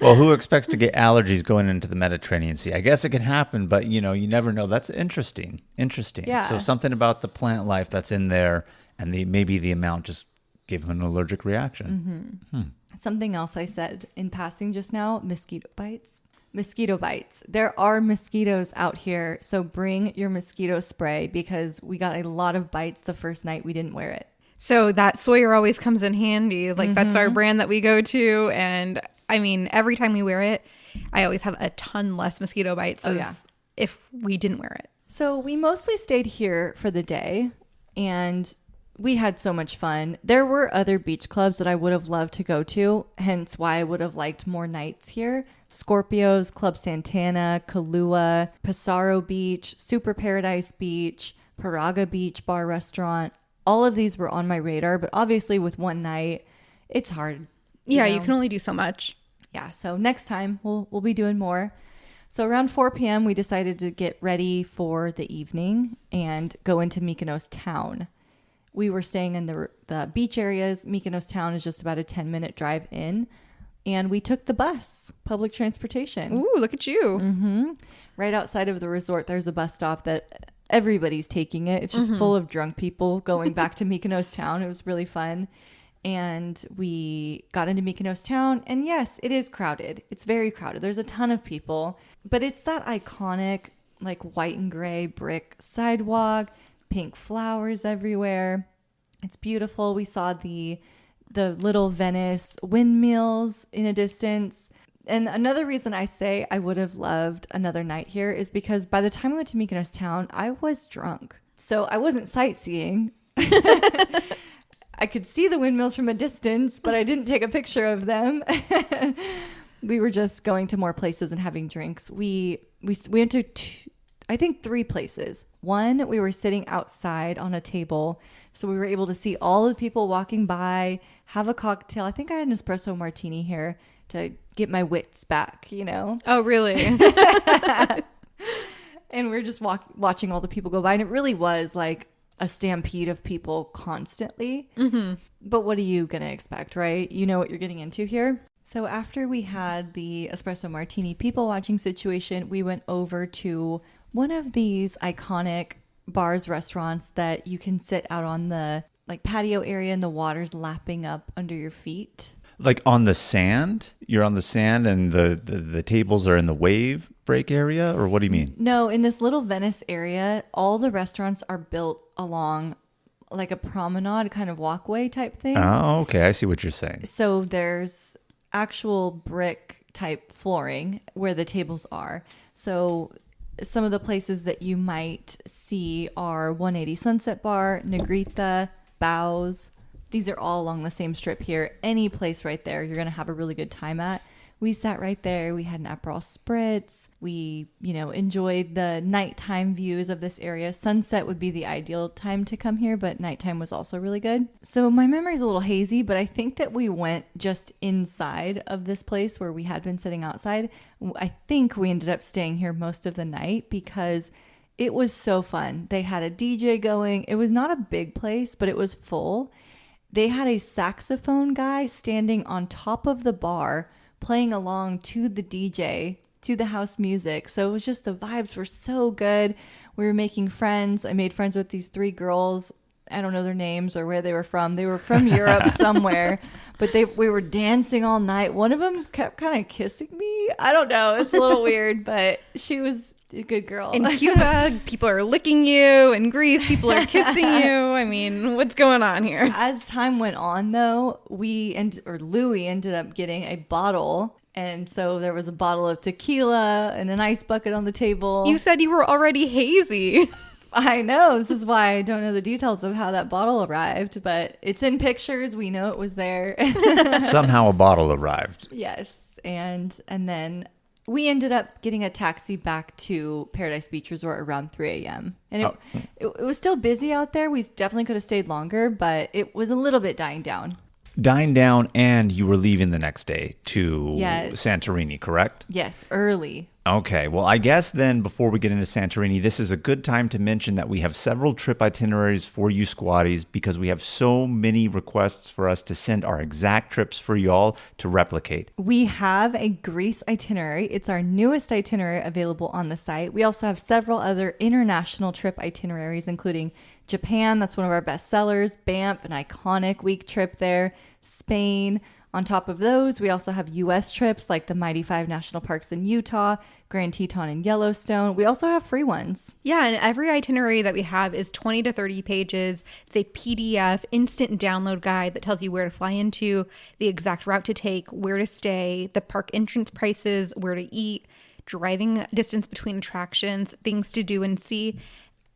Well, who expects to get allergies going into the Mediterranean Sea? I guess it can happen, but you never know. That's interesting. Yeah. So something about the plant life that's in there and maybe the amount just gave him an allergic reaction. Something else I said in passing just now, mosquito bites. Mosquito bites. There are mosquitoes out here, so bring your mosquito spray because we got a lot of bites the first night we didn't wear it. So that Sawyer always comes in handy. Like that's our brand that we go to. And I mean, every time we wear it, I always have a ton less mosquito bites as if we didn't wear it. So we mostly stayed here for the day and we had so much fun. There were other beach clubs that I would have loved to go to, hence why I would have liked more nights here. Scorpios, Club Santana, Kahlua, Passaro Beach, Super Paradise Beach, Paraga Beach Bar Restaurant. All of these were on my radar, but obviously with one night, it's hard. Yeah, you can only do so much. yeah, so next time we'll be doing more. So around 4 p.m. we decided to get ready for the evening and go into Mykonos town. We were staying in the beach areas. Mykonos town is just about a 10-minute drive in. And we took the bus, public transportation. Ooh, look at you. Right outside of the resort, there's a bus stop that everybody's taking it. It's just full of drunk people going back to Mykonos town. It was really fun. And we got into Mykonos town, and yes, it is crowded. It's very crowded. There's a ton of people, but it's that iconic, like white and gray brick sidewalk, pink flowers everywhere. It's beautiful. We saw the little Venice windmills in a distance. And another reason I say I would have loved another night here is because by the time we went to Mykonos town, I was drunk. So I wasn't sightseeing. I could see the windmills from a distance, but I didn't take a picture of them. We were just going to more places and having drinks. We went to I think 3 places. One, we were sitting outside on a table, so we were able to see all the people walking by, have a cocktail. I think I had an espresso martini here to get my wits back, you know? Oh, really? And we're just watching all the people go by, and it really was like a stampede of people constantly. But what are you going to expect, right? You know what you're getting into here. So after we had the espresso martini people watching situation, we went over to one of these iconic bars, restaurants that you can sit out on the like patio area and the water's lapping up under your feet. Like on the sand? You're on the sand and the tables are in the wave break area? Or what do you mean? No, in this little Venice area, all the restaurants are built along like a promenade kind of walkway type thing. Oh, okay. I see what you're saying. So there's actual brick type flooring where the tables are. So some of the places that you might see are 180 Sunset Bar, Negrita, Bows. These are all along the same strip here. Any place right there, you're going to have a really good time at. We sat right there. We had an Aperol Spritz. We, enjoyed the nighttime views of this area. Sunset would be the ideal time to come here, but nighttime was also really good. So my memory is a little hazy, but I think that we went just inside of this place where we had been sitting outside. I think we ended up staying here most of the night because it was so fun. They had a DJ going. It was not a big place, but it was full. They had a saxophone guy standing on top of the bar playing along to the DJ, to the house music. So it was just, the vibes were so good. We were making friends. I made friends with these 3 girls. I don't know their names or where they were from. They were from Europe somewhere, but we were dancing all night. One of them kept kind of kissing me. I don't know. It's a little weird, but she was a good girl. In Cuba, people are licking you. In Greece, people are kissing you. I mean, what's going on here? As time went on, though, Louis ended up getting a bottle. And so there was a bottle of tequila and an ice bucket on the table. You said you were already hazy. I know. This is why I don't know the details of how that bottle arrived, but it's in pictures. We know it was there. Somehow a bottle arrived. Yes. And then we ended up getting a taxi back to Paradise Beach Resort around 3 a.m. And it was still busy out there. We definitely could have stayed longer, but it was a little bit dying down. Dying down, and you were leaving the next day to Yes. Santorini, correct? Yes, early. Okay, well, I guess then before we get into Santorini, this is a good time to mention that we have several trip itineraries for you squatties because we have so many requests for us to send our exact trips for y'all to replicate. We have a Greece itinerary. It's our newest itinerary available on the site. We also have several other international trip itineraries, including Japan, that's one of our best sellers, Banff, an iconic week trip there, Spain. On top of those, we also have U.S. trips like the Mighty 5 National Parks in Utah, Grand Teton and Yellowstone. We also have free ones. Yeah, and every itinerary that we have is 20 to 30 pages. It's a PDF instant download guide that tells you where to fly into, the exact route to take, where to stay, the park entrance prices, where to eat, driving distance between attractions, things to do and see.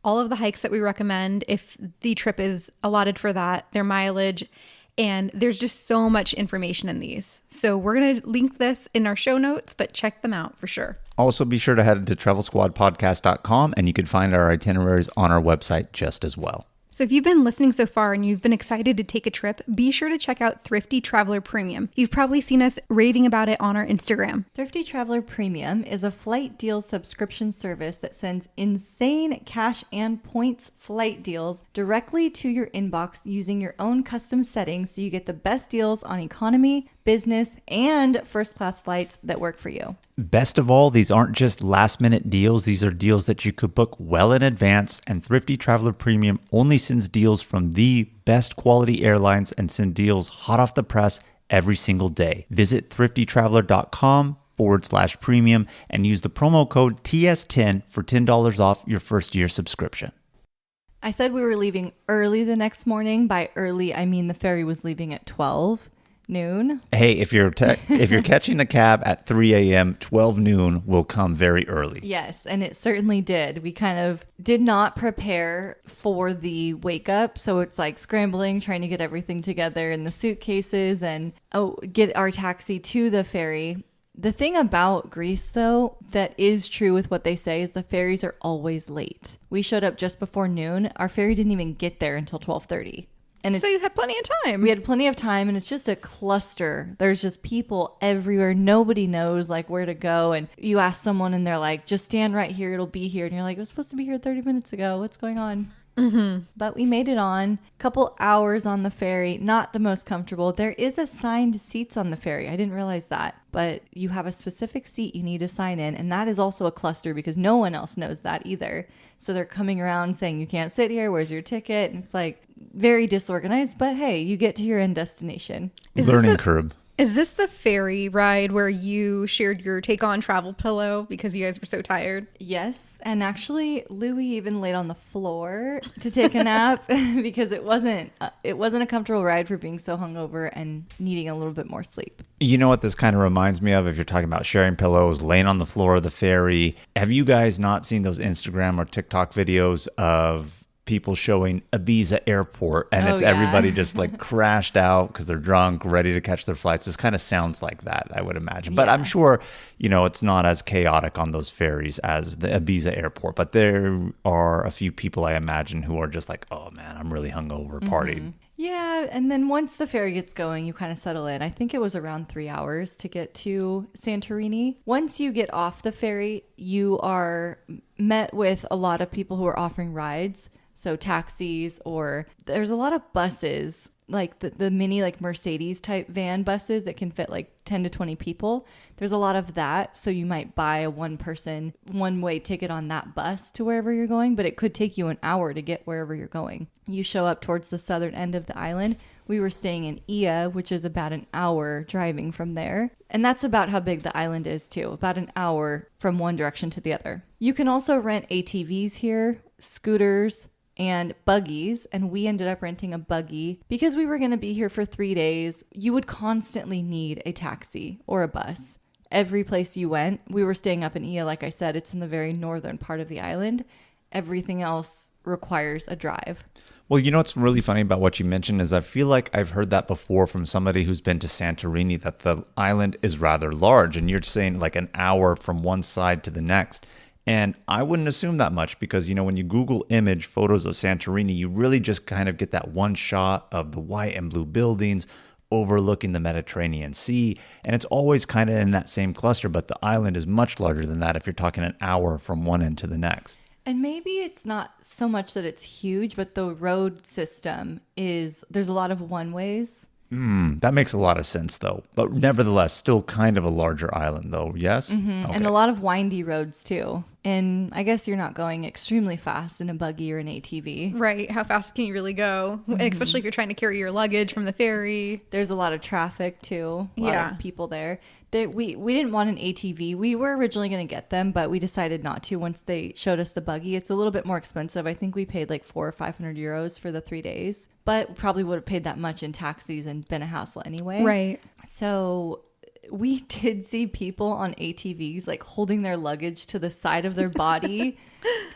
All of the hikes that we recommend if the trip is allotted for that, their mileage. And there's just so much information in these. So we're going to link this in our show notes, but check them out for sure. Also, be sure to head to travelsquadpodcast.com and you can find our itineraries on our website just as well. So if you've been listening so far and you've been excited to take a trip, be sure to check out Thrifty Traveler Premium. You've probably seen us raving about it on our Instagram. Thrifty Traveler Premium is a flight deals subscription service that sends insane cash and points flight deals directly to your inbox using your own custom settings, so you get the best deals on economy, business, and first class flights that work for you. Best of all, these aren't just last minute deals. These are deals that you could book well in advance, and Thrifty Traveler Premium only sends deals from the best quality airlines and send deals hot off the press every single day. Visit thriftytraveler.com/premium and use the promo code TS10 for $10 off your first year subscription. I said we were leaving early the next morning. By early, I mean the ferry was leaving at 12 noon. Hey, if you're catching a cab at 3 a.m., 12 noon will come very early. Yes, and it certainly did. We kind of did not prepare for the wake up. So it's like scrambling, trying to get everything together in the suitcases and get our taxi to the ferry. The thing about Greece, though, that is true with what they say is the ferries are always late. We showed up just before noon. Our ferry didn't even get there until 12:30. And So you had plenty of time. we had plenty of time, and it's just a cluster. There's just people everywhere. Nobody knows like where to go. And you ask someone and they're like, just stand right here. It'll be here. And you're like, I was supposed to be here 30 minutes ago. What's going on? Mm-hmm. But we made it on. Couple hours on the ferry. Not the most comfortable. There is assigned seats on the ferry. I didn't realize that. But you have a specific seat you need to sign in. And that is also a cluster because no one else knows that either. So they're coming around saying, you can't sit here. Where's your ticket? And it's like very disorganized. But hey, you get to your end destination. Learning curve. Is this the ferry ride where you shared your take-on travel pillow because you guys were so tired? Yes, and actually, Louie even laid on the floor to take a nap because it wasn't a comfortable ride for being so hungover and needing a little bit more sleep. You know what this kind of reminds me of? If you're talking about sharing pillows, laying on the floor of the ferry. Have you guys not seen those Instagram or TikTok videos of people showing Ibiza airport and it's everybody just like crashed out because they're drunk, ready to catch their flights? This kind of sounds like that, I would imagine. But I'm sure, it's not as chaotic on those ferries as the Ibiza airport. But there are a few people, I imagine, who are just like, oh man, I'm really hungover, partied. Yeah, and then once the ferry gets going, you kind of settle in. I think it was around 3 hours to get to Santorini. Once you get off the ferry, you are met with a lot of people who are offering rides. So taxis, or there's a lot of buses, like the mini like Mercedes type van buses that can fit like 10 to 20 people. There's a lot of that. So you might buy a one-way ticket on that bus to wherever you're going, but it could take you an hour to get wherever you're going. You show up towards the southern end of the island. We were staying in Ia, which is about an hour driving from there. And that's about how big the island is too, about an hour from one direction to the other. You can also rent ATVs here, scooters, and buggies, and we ended up renting a buggy because we were going to be here for 3 days. You would constantly need a taxi or a bus. Every place you went, we were staying up in Ia, like I said, it's in the very northern part of the island. Everything else requires a drive. Well, what's really funny about what you mentioned is I feel like I've heard that before from somebody who's been to Santorini, that the island is rather large, and you're saying like an hour from one side to the next. And I wouldn't assume that much because, when you Google image photos of Santorini, you really just kind of get that one shot of the white and blue buildings overlooking the Mediterranean Sea. And it's always kind of in that same cluster, but the island is much larger than that if you're talking an hour from one end to the next. And maybe it's not so much that it's huge, but the road system there's a lot of one-ways. That makes a lot of sense, though. But nevertheless, still kind of a larger island, though. Yes? Mm-hmm. Okay. And a lot of windy roads, too. And I guess you're not going extremely fast in a buggy or an ATV. Right. How fast can you really go? Mm-hmm. Especially if you're trying to carry your luggage from the ferry. There's a lot of traffic, too. A lot of people there. We didn't want an ATV. We were originally going to get them, but we decided not to once they showed us the buggy. It's a little bit more expensive. I think we paid like 400 or 500 euros for the 3 days, but probably would have paid that much in taxis and been a hassle anyway. Right. So we did see people on ATVs like holding their luggage to the side of their body,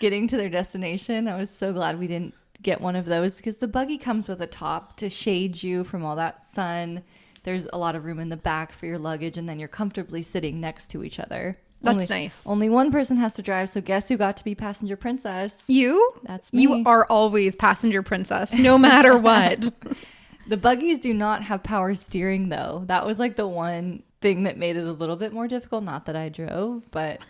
getting to their destination. I was so glad we didn't get one of those because the buggy comes with a top to shade you from all that sun. There's a lot of room in the back for your luggage, and then you're comfortably sitting next to each other. That's nice. Only one person has to drive, so guess who got to be passenger princess? You? That's me. You are always passenger princess, no matter what. The buggies do not have power steering, though. That was like the one thing that made it a little bit more difficult. Not that I drove, but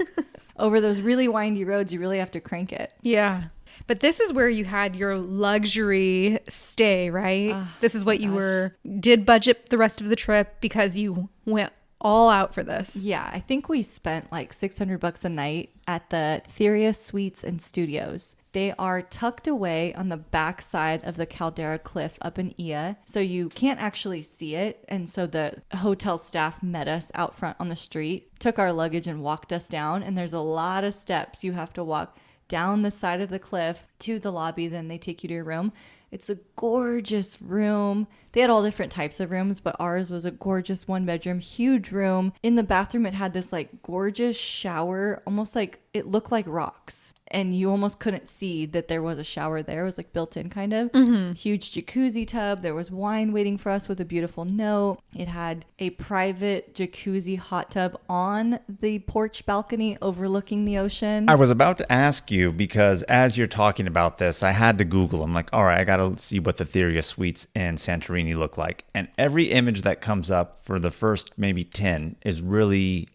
over those really windy roads, you really have to crank it. Yeah. But this is where you had your luxury stay, right? This is what you did budget the rest of the trip because you went all out for this. Yeah, I think we spent like $600 a night at the Theria Suites and Studios. They are tucked away on the back side of the Caldera Cliff up in Ia, so you can't actually see it. And so the hotel staff met us out front on the street, took our luggage and walked us down. And there's a lot of steps you have to walk down the side of the cliff to the lobby. Then they take you to your room. It's a gorgeous room. They had all different types of rooms, but ours was a gorgeous 1-bedroom, huge room. In the bathroom, it had this like gorgeous shower, almost like it looked like rocks. And you almost couldn't see that there was a shower there. It was like built in kind of. Huge jacuzzi tub. There was wine waiting for us with a beautiful note. It had a private jacuzzi hot tub on the porch balcony overlooking the ocean. I was about to ask you because as you're talking about this, I had to Google. I'm like, all right, I got to see what the Theria Suites in Santorini look like. And every image that comes up for the first maybe 10 is really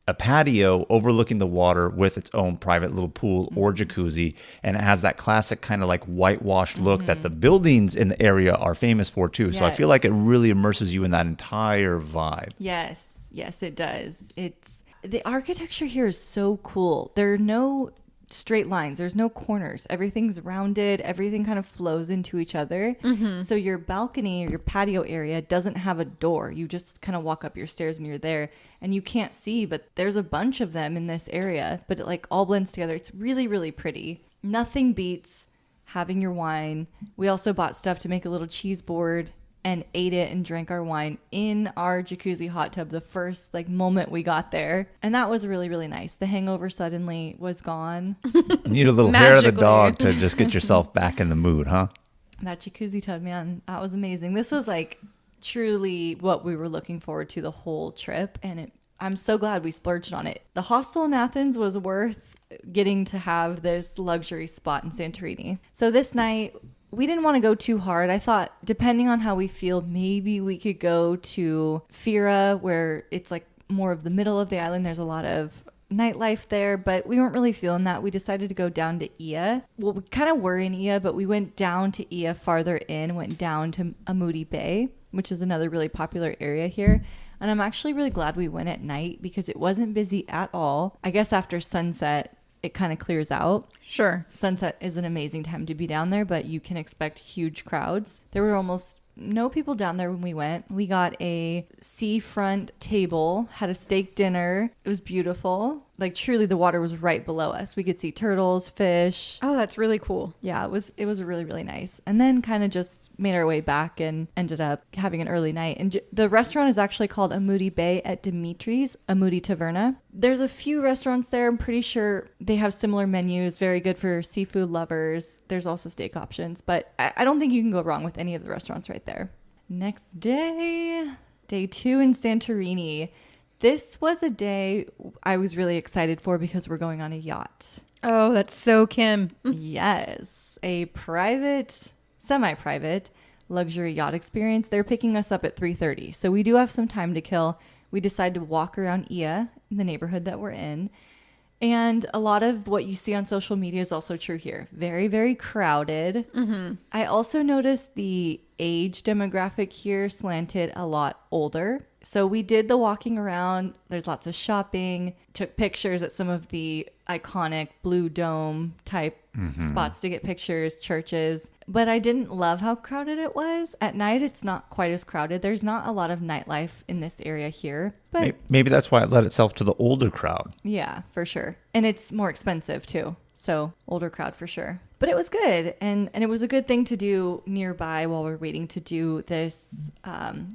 a patio overlooking the water with its own private little pool or jacuzzi. And it has that classic kind of like whitewashed look that the buildings in the area are famous for too. So I feel like it really immerses you in that entire vibe. Yes, it does. The architecture here is so cool. There are no straight lines. There's no corners. Everything's rounded. Everything kind of flows into each other. So your balcony or your patio area doesn't have a door. You just kind of walk up your stairs and you're there, and you can't see, but there's a bunch of them in this area, but it like all blends together. It's really, really pretty. Nothing beats having your wine. We also bought stuff to make a little cheese board and ate it and drank our wine in our jacuzzi hot tub the first like moment we got there. And that was really, really nice. The hangover suddenly was gone. You need a little hair of the dog to just get yourself back in the mood, huh? That jacuzzi tub, man, that was amazing. This was like truly what we were looking forward to the whole trip. And I'm so glad we splurged on it. The hostel in Athens was worth getting to have this luxury spot in Santorini. So this night, we didn't want to go too hard. I thought, depending on how we feel, maybe we could go to Fira, where it's like more of the middle of the island. There's a lot of nightlife there, but we weren't really feeling that. We decided to go down to Ia. Well, we kind of were in Ia, but we went down to Ia farther in, went down to Amudi Bay, which is another really popular area here. And I'm actually really glad we went at night because it wasn't busy at all. I guess after sunset, it kind of clears out. Sure. Sunset is an amazing time to be down there, but you can expect huge crowds. There were almost no people down there when we went. We got a seafront table, had a steak dinner. It was beautiful. Like truly the water was right below us. We could see turtles, fish. Oh, that's really cool. Yeah, it was really, really nice. And then kind of just made our way back and ended up having an early night. And the restaurant is actually called Amudi Bay at Dimitri's, Amudi Taverna. There's a few restaurants there. I'm pretty sure they have similar menus, very good for seafood lovers. There's also steak options, but I don't think you can go wrong with any of the restaurants right there. Next day 2 in Santorini. This was a day I was really excited for because we're going on a yacht. Oh, that's so Kim. Yes, a private, semi-private luxury yacht experience. They're picking us up at 3:30, so we do have some time to kill. We decided to walk around Ia, the neighborhood that we're in. And a lot of what you see on social media is also true here. Very, very crowded. I also noticed the age demographic here slanted a lot older. So we did the walking around. There's lots of shopping, took pictures at some of the iconic blue dome type spots to get pictures, churches. But I didn't love how crowded it was. At night, it's not quite as crowded. There's not a lot of nightlife in this area here. But maybe that's why it led itself to the older crowd. Yeah, for sure. And it's more expensive too. So older crowd for sure. But it was good. And it was a good thing to do nearby while we're waiting to do this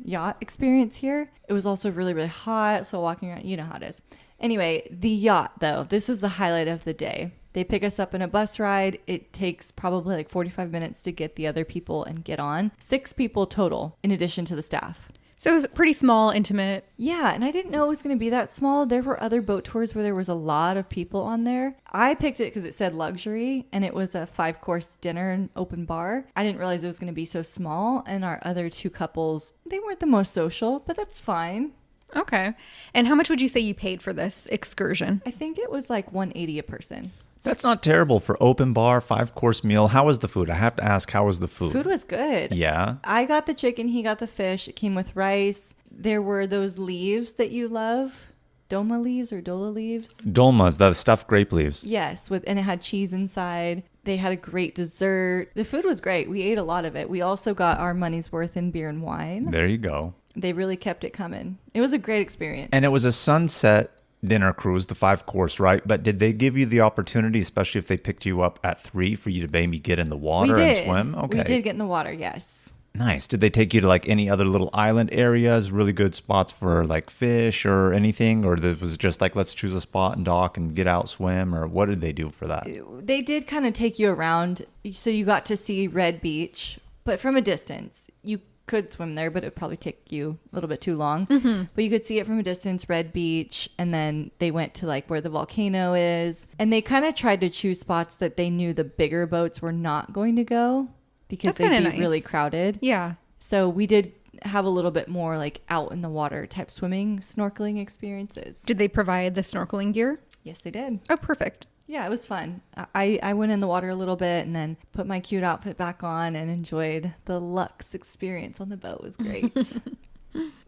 yacht experience here. It was also really, really hot. So walking around, you know how it is. Anyway, the yacht though, this is the highlight of the day. They pick us up in a bus ride. It takes probably like 45 minutes to get the other people and get on. 6 people total in addition to the staff. So it was pretty small, intimate. Yeah, and I didn't know it was going to be that small. There were other boat tours where there was a lot of people on there. I picked it because it said luxury, and it was a 5-course dinner and open bar. I didn't realize it was going to be so small, and our other 2 couples, they weren't the most social, but that's fine. Okay. And how much would you say you paid for this excursion? I think it was like $180 a person. That's not terrible for open bar, 5-course meal. How was the food? I have to ask, how was the food? Food was good. Yeah. I got the chicken, he got the fish. It came with rice. There were those leaves that you love. Doma leaves or Dola leaves? Dolmas, the stuffed grape leaves. Yes, and it had cheese inside. They had a great dessert. The food was great. We ate a lot of it. We also got our money's worth in beer and wine. There you go. They really kept it coming. It was a great experience. And it was a sunset dinner cruise, the 5-course, right? But did they give you the opportunity, especially if they picked you up at 3, for you to maybe get in the water and swim? Okay. We did get in the water, yes. Nice. Did they take you to like any other little island areas, really good spots for like fish or anything? Or was it just like, let's choose a spot and dock and get out, swim? Or what did they do for that? They did kind of take you around. So you got to see Red Beach, but from a distance. You could swim there, but it'd probably take you a little bit too long. Mm-hmm. But you could see it from a distance, Red Beach, and then they went to like where the volcano is. And they kind of tried to choose spots that they knew the bigger boats were not going to go because they'd be really crowded. Yeah. So we did have a little bit more like out in the water type swimming, snorkeling experiences. Did they provide the snorkeling gear? Yes, they did. Oh, perfect. Yeah, it was fun. I went in the water a little bit and then put my cute outfit back on and enjoyed the luxe experience on the boat. It was great.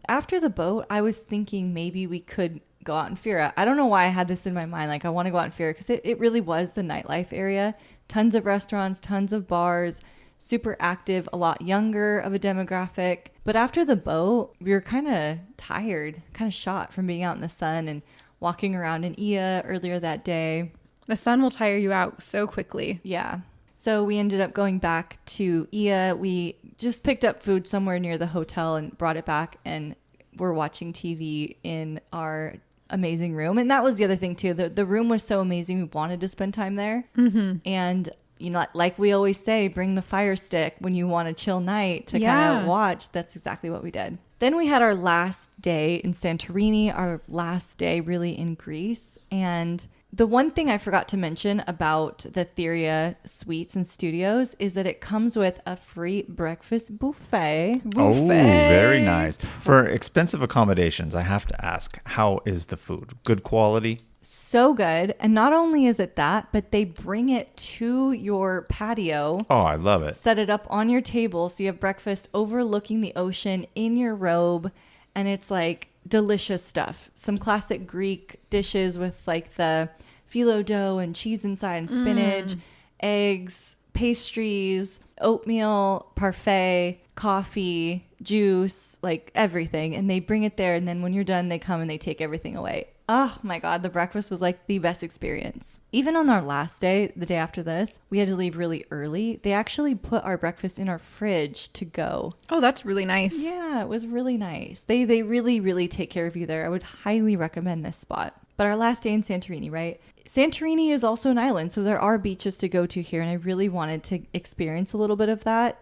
After the boat, I was thinking maybe we could go out in Fira. I don't know why I had this in my mind. Like, I want to go out in Fira because it really was the nightlife area. Tons of restaurants, tons of bars, super active, a lot younger of a demographic. But after the boat, we were kind of tired, kind of shot from being out in the sun and walking around in Ia earlier that day. The sun will tire you out so quickly. Yeah. So we ended up going back to Ia. We just picked up food somewhere near the hotel and brought it back, and we're watching TV in our amazing room. And that was the other thing too. The room was so amazing. We wanted to spend time there. Mm-hmm. And you know, like we always say, bring the fire stick when you want a chill night to kind of watch. That's exactly what we did. Then we had our last day in Santorini, our last day really in Greece. And the one thing I forgot to mention about the Theria Suites and Studios is that it comes with a free breakfast buffet. Oh, very nice. For expensive accommodations, I have to ask, how is the food? Good quality? So good. And not only is it that, but they bring it to your patio. Oh, I love it. Set it up on your table so you have breakfast overlooking the ocean in your robe. And it's like delicious stuff. Some classic Greek dishes with like the phyllo dough and cheese inside and spinach, eggs, pastries, oatmeal, parfait, coffee, juice, like everything. And they bring it there. And then when you're done, they come and they take everything away. Oh my God, the breakfast was like the best experience. Even on our last day, the day after this, we had to leave really early. They actually put our breakfast in our fridge to go. Oh, that's really nice. Yeah, it was really nice. They really, really take care of you there. I would highly recommend this spot. But our last day in Santorini, right? Santorini is also an island, so there are beaches to go to here, and I really wanted to experience a little bit of that.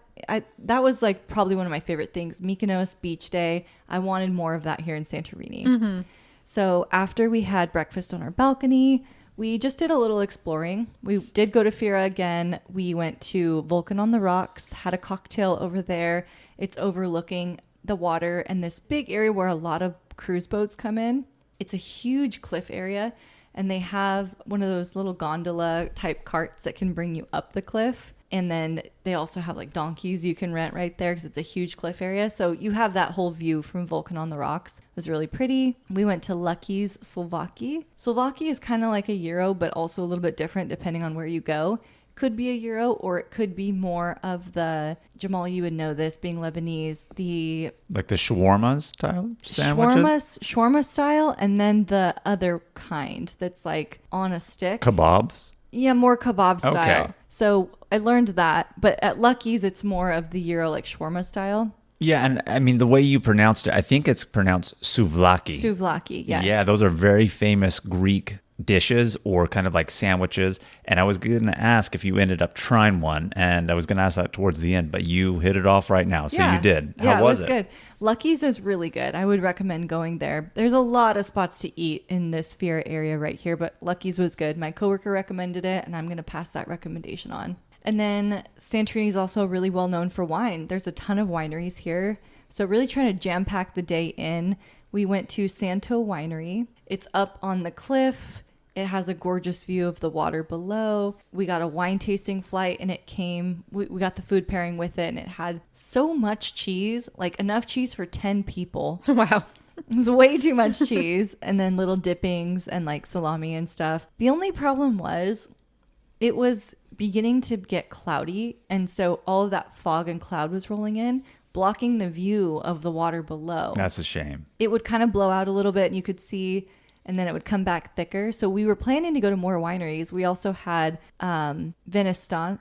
That was like probably one of my favorite things. Mykonos beach day. I wanted more of that here in Santorini. Mm-hmm. So after we had breakfast on our balcony, we just did a little exploring. We did go to Fira again. We went to Vulcan on the Rocks, had a cocktail over there. It's overlooking the water and this big area where a lot of cruise boats come in. It's a huge cliff area, and they have one of those little gondola type carts that can bring you up the cliff. And then they also have like donkeys you can rent right there because it's a huge cliff area. So you have that whole view from Vulcan on the Rocks. It was really pretty. We went to Lucky's Slovaki. Slovaki is kind of like a gyro, but also a little bit different depending on where you go. Could be a gyro, or it could be more of the, Jamal, you would know this, being Lebanese, the... Like the shawarma style sandwiches? Shawarma style, and then the other kind that's like on a stick. Kebabs? Yeah, more kebab style. Okay. So I learned that, but at Lucky's, it's more of the gyro, like shawarma style. Yeah, and I mean, the way you pronounced it, I think it's pronounced souvlaki. Souvlaki, yes. Yeah, those are very famous Greek dishes or kind of like sandwiches. And I was going to ask if you ended up trying one, and I was going to ask that towards the end, but you hit it off right now. So you did. How was it? Good. Lucky's is really good. I would recommend going there. There's a lot of spots to eat in this Fiera area right here, but Lucky's was good. My coworker recommended it, and I'm going to pass that recommendation on. And then Santorini is also really well known for wine. There's a ton of wineries here. So really trying to jam pack the day in. We went to Santo Winery. It's up on the cliff. It has a gorgeous view of the water below. We got a wine tasting flight, and we got the food pairing with it, and it had so much cheese, like enough cheese for 10 people. Wow. It was way too much cheese, and then little dippings and like salami and stuff. The only problem was it was beginning to get cloudy, and so all of that fog and cloud was rolling in, blocking the view of the water below. That's a shame. It would kind of blow out a little bit, and you could see, and then it would come back thicker. So we were planning to go to more wineries. We also had Venezzanos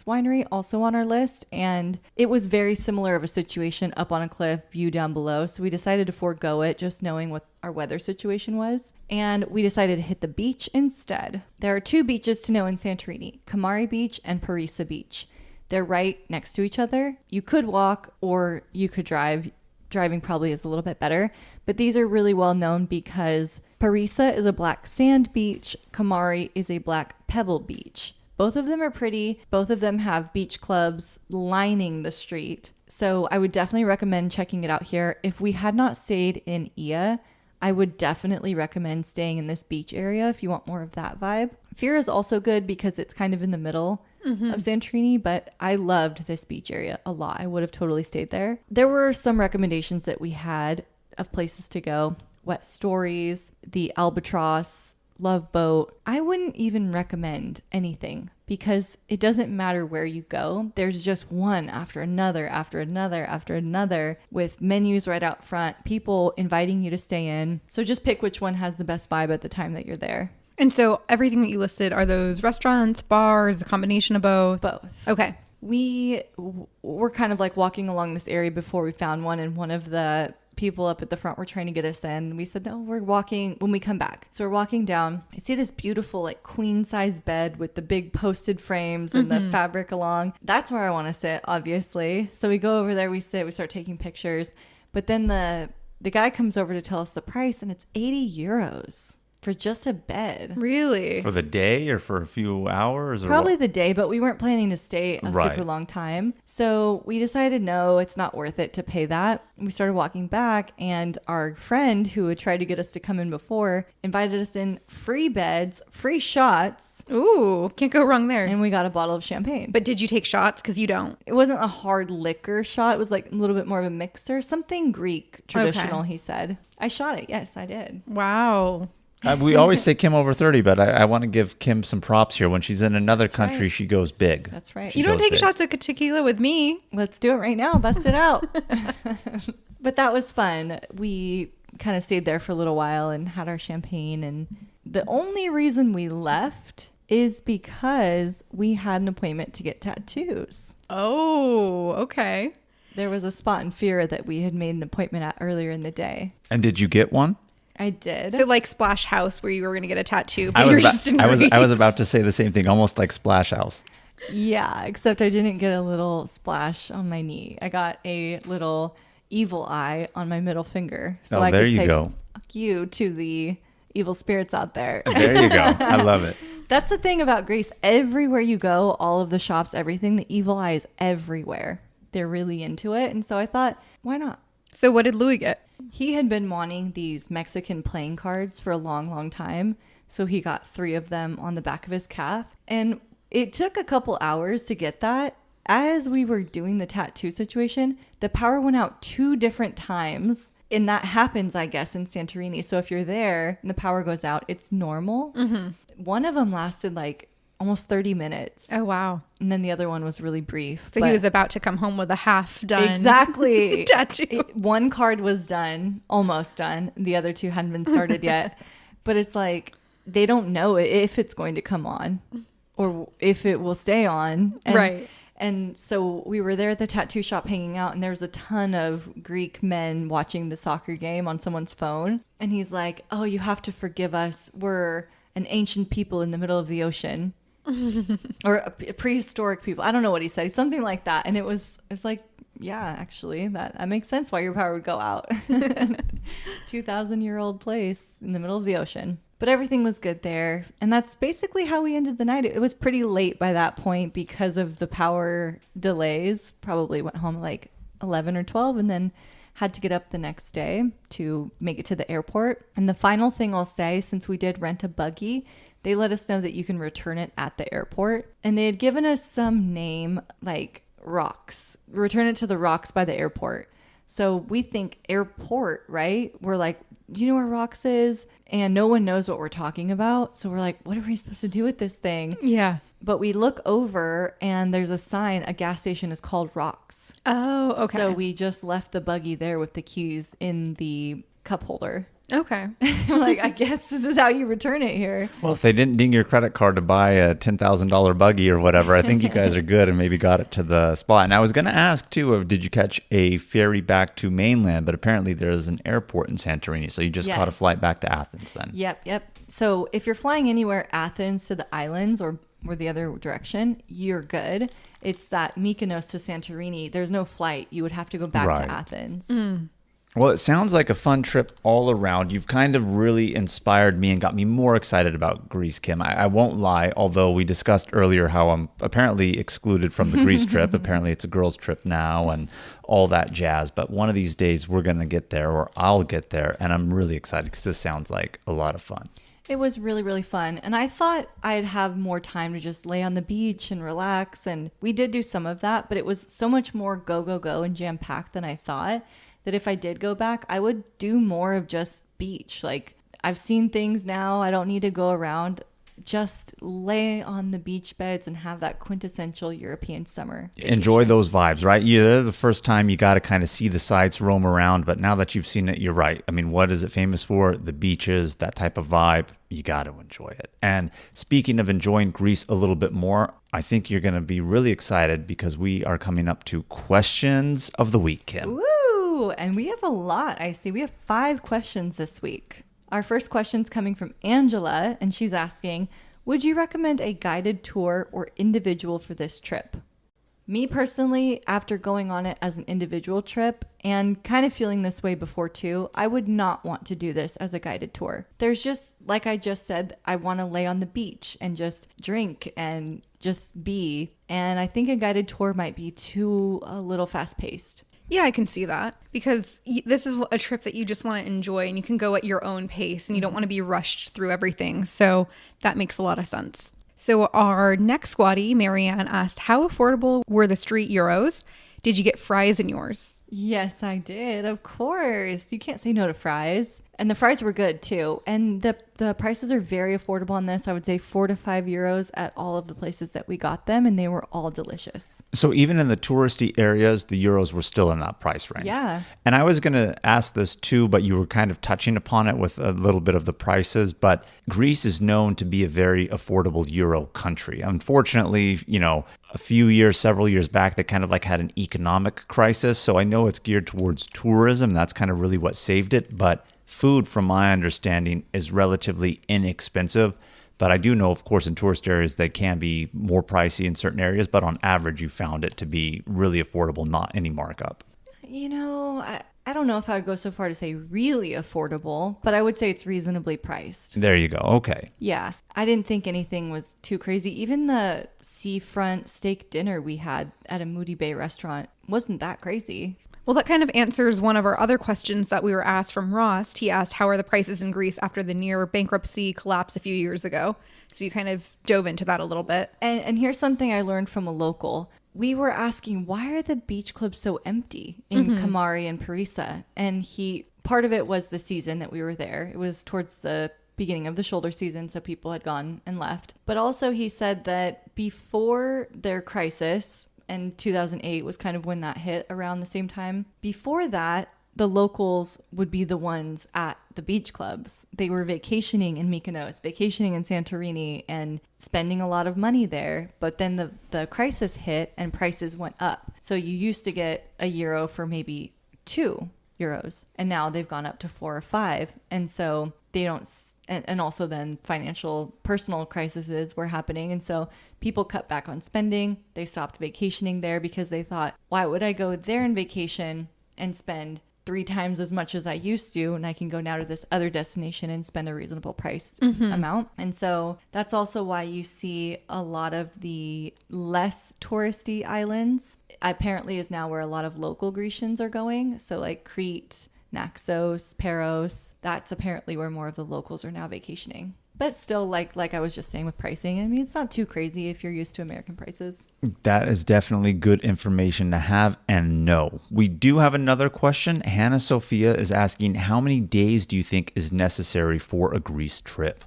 winery also on our list, and it was very similar of a situation, up on a cliff, view down below. So we decided to forego it, just knowing what our weather situation was, and we decided to hit the beach instead. There are 2 beaches to know in Santorini, Kamari Beach and Parisa Beach. They're right next to each other. You could walk or you could drive. Driving probably is a little bit better, but these are really well known because Parisa is a black sand beach, Kamari is a black pebble beach. Both of them are pretty. Both of them have beach clubs lining the street. So I would definitely recommend checking it out here. If we had not stayed in Ia, I would definitely recommend staying in this beach area if you want more of that vibe. Fiera is also good because it's kind of in the middle of Santorini, but I loved this beach area a lot. I would have totally stayed there. There were some recommendations that we had of places to go. Wet Stories, the Albatross, Love Boat. I wouldn't even recommend anything because it doesn't matter where you go. There's just one after another, after another, after another, with menus right out front, people inviting you to stay in. So just pick which one has the best vibe at the time that you're there. And so everything that you listed, are those restaurants, bars, a combination of both? Both. Okay. We were kind of like walking along this area before we found one, and one of the people up at the front were trying to get us in. We said, no, we're walking when we come back. So we're walking down. I see this beautiful like queen size bed with the big posted frames and the fabric along. That's where I want to sit, obviously. So we go over there, we sit, we start taking pictures. But then the guy comes over to tell us the price, and it's 80 euros. For just a bed. Really? For the day or for a few hours? Or Probably what? the day, but we weren't planning to stay a super long time. So we decided, no, it's not worth it to pay that. We started walking back, and our friend who had tried to get us to come in before invited us in, free beds, free shots. Ooh, can't go wrong there. And we got a bottle of champagne. But did you take shots? Because you don't. It wasn't a hard liquor shot. It was like a little bit more of a mixer. Something Greek traditional, he said. I shot it. Yes, I did. Wow. We always say Kim over 30, but I want to give Kim some props here. When she's in another country, she goes big. That's right. She You don't goes take big. shots of tequila with me. Let's do it right now. Bust it out. But that was fun. We kind of stayed there for a little while and had our champagne. And the only reason we left is because we had an appointment to get tattoos. Oh, okay. There was a spot in Fiera that we had made an appointment at earlier in the day. And did you get one? I did. So like Splash House where you were going to get a tattoo, but I you're was, just in I Greece. was about to say the same thing, almost like Splash House. Yeah, except I didn't get a little splash on my knee. I got a little evil eye on my middle finger. So I there could you say go. Fuck you to the evil spirits out there. There you go. I love it. That's the thing about Greece. Everywhere you go, all of the shops, everything, the evil eye is everywhere. They're really into it. And so I thought, why not? So what did Louis get? He had been wanting these Mexican playing cards for a long, long time. So he got 3 of them on the back of his calf. And it took a couple hours to get that. As we were doing the tattoo situation, the power went out 2 different times. And that happens, I guess, in Santorini. So if you're there and the power goes out, it's normal. Mm-hmm. One of them lasted like almost 30 minutes. Oh, wow. And then the other one was really brief. So he was about to come home with a half done. Exactly. tattoo. One card was done, almost done. The other 2 hadn't been started yet. But it's like, they don't know if it's going to come on or if it will stay on. And, right. And so we were there at the tattoo shop hanging out, and there's a ton of Greek men watching the soccer game on someone's phone. And he's like, oh, you have to forgive us. We're an ancient people in the middle of the ocean. Or a prehistoric people. I don't know what he said. Something like that. And it was like, yeah, actually, that makes sense why your power would go out. 2,000-year-old place in the middle of the ocean. But everything was good there. And that's basically how we ended the night. It was pretty late by that point because of the power delays. Probably went home like 11 or 12 and then had to get up the next day to make it to the airport. And the final thing I'll say, since we did rent a buggy, they let us know that you can return it at the airport. And they had given us some name like Rocks. Return it to the Rocks by the airport. So we think airport, right? We're like, do you know where Rocks is? And no one knows what we're talking about. So we're like, what are we supposed to do with this thing? Yeah. But we look over and there's a sign, a gas station is called Rocks. Oh, okay. So we just left the buggy there with the keys in the cup holder. Okay. I'm like, I guess this is how you return it here. Well, if they didn't ding your credit card to buy a $10,000 buggy or whatever, I think you guys are good and maybe got it to the spot. And I was going to ask, too, did you catch a ferry back to mainland? But apparently there's an airport in Santorini, so you just caught a flight back to Athens then. Yep. So if you're flying anywhere, Athens to the islands or the other direction, you're good. It's that Mykonos to Santorini. There's no flight. You would have to go back to Athens. Well, it sounds like a fun trip all around. You've kind of really inspired me and got me more excited about Greece, Kim. I won't lie, although we discussed earlier how I'm apparently excluded from the Greece trip. Apparently it's a girls' trip now and all that jazz. But one of these days we're going to get there, or I'll get there. And I'm really excited because this sounds like a lot of fun. It was really, really fun. And I thought I'd have more time to just lay on the beach and relax. And we did do some of that, but it was so much more go and jam-packed than I thought, that if I did go back, I would do more of just beach. Like, I've seen things now. I don't need to go around. Just lay on the beach beds and have that quintessential European summer vacation. Enjoy those vibes, right? You're the first time you got to kind of see the sights, roam around. But now that you've seen it, you're right. I mean, what is it famous for? The beaches, that type of vibe. You got to enjoy it. And speaking of enjoying Greece a little bit more, I think you're going to be really excited because we are coming up to questions of the week, Kim. Woo! And we have a lot, I see. We have 5 questions this week. Our first question's coming from Angela, and she's asking, would you recommend a guided tour or individual for this trip? Me personally, after going on it as an individual trip and kind of feeling this way before too, I would not want to do this as a guided tour. There's just, like I just said, I want to lay on the beach and just drink and just be. And I think a guided tour might be a little fast paced. Yeah, I can see that because this is a trip that you just want to enjoy and you can go at your own pace and you don't want to be rushed through everything. So that makes a lot of sense. So our next squatty, Marianne, asked, how affordable were the street gyros? Did you get fries in yours? Yes, I did. Of course. You can't say no to fries. And the fries were good too. And the prices are very affordable on this. I would say 4 to 5 euros at all of the places that we got them. And they were all delicious. So even in the touristy areas, the euros were still in that price range. Yeah. And I was going to ask this too, but you were kind of touching upon it with a little bit of the prices. But Greece is known to be a very affordable euro country. Unfortunately, several years back, they kind of like had an economic crisis. So I know it's geared towards tourism. That's kind of really what saved it. But food, from my understanding, is relatively inexpensive. But I do know, of course, in tourist areas, they can be more pricey in certain areas. But on average, you found it to be really affordable, not any markup. I don't know if I would go so far to say really affordable, but I would say it's reasonably priced. There you go. Okay. Yeah. I didn't think anything was too crazy. Even the seafront steak dinner we had at a Moody Bay restaurant wasn't that crazy. Well, that kind of answers one of our other questions that we were asked from Ross. He asked, how are the prices in Greece after the near bankruptcy collapse a few years ago? So you kind of dove into that a little bit. And here's something I learned from a local. We were asking, why are the beach clubs so empty in Kamari and Parisa? And part of it was the season that we were there. It was towards the beginning of the shoulder season, so people had gone and left. But also he said that before their crisis, and 2008 was kind of when that hit around the same time. Before that, the locals would be the ones at the beach clubs. They were vacationing in Mykonos, vacationing in Santorini, and spending a lot of money there. But then the crisis hit and prices went up. So you used to get €1 for maybe €2, and now they've gone up to 4 or 5. And so they don't, and also then financial personal crises were happening. And so people cut back on spending. They stopped vacationing there because they thought, why would I go there on vacation and spend 3 times as much as I used to, and I can go now to this other destination and spend a reasonable priced amount. And so that's also why you see a lot of the less touristy islands apparently is now where a lot of local Grecians are going. So like Crete, Naxos, Paros, that's apparently where more of the locals are now vacationing. But still, like I was just saying with pricing, I mean, it's not too crazy if you're used to American prices. That is definitely good information to have and know. We do have another question. Hannah Sophia is asking, how many days do you think is necessary for a Greece trip?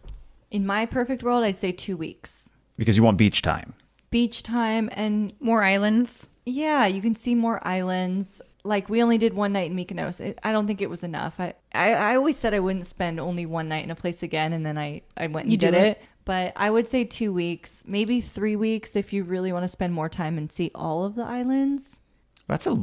In my perfect world, I'd say 2 weeks. Because you want beach time. Beach time and More islands. yeah, you can see more islands. Like we only did 1 night in Mykonos. I don't think it was enough. I always said I wouldn't spend only 1 night in a place again, and then I went and did it. But I would say 2 weeks, maybe 3 weeks if you really want to spend more time and see all of the islands. That's a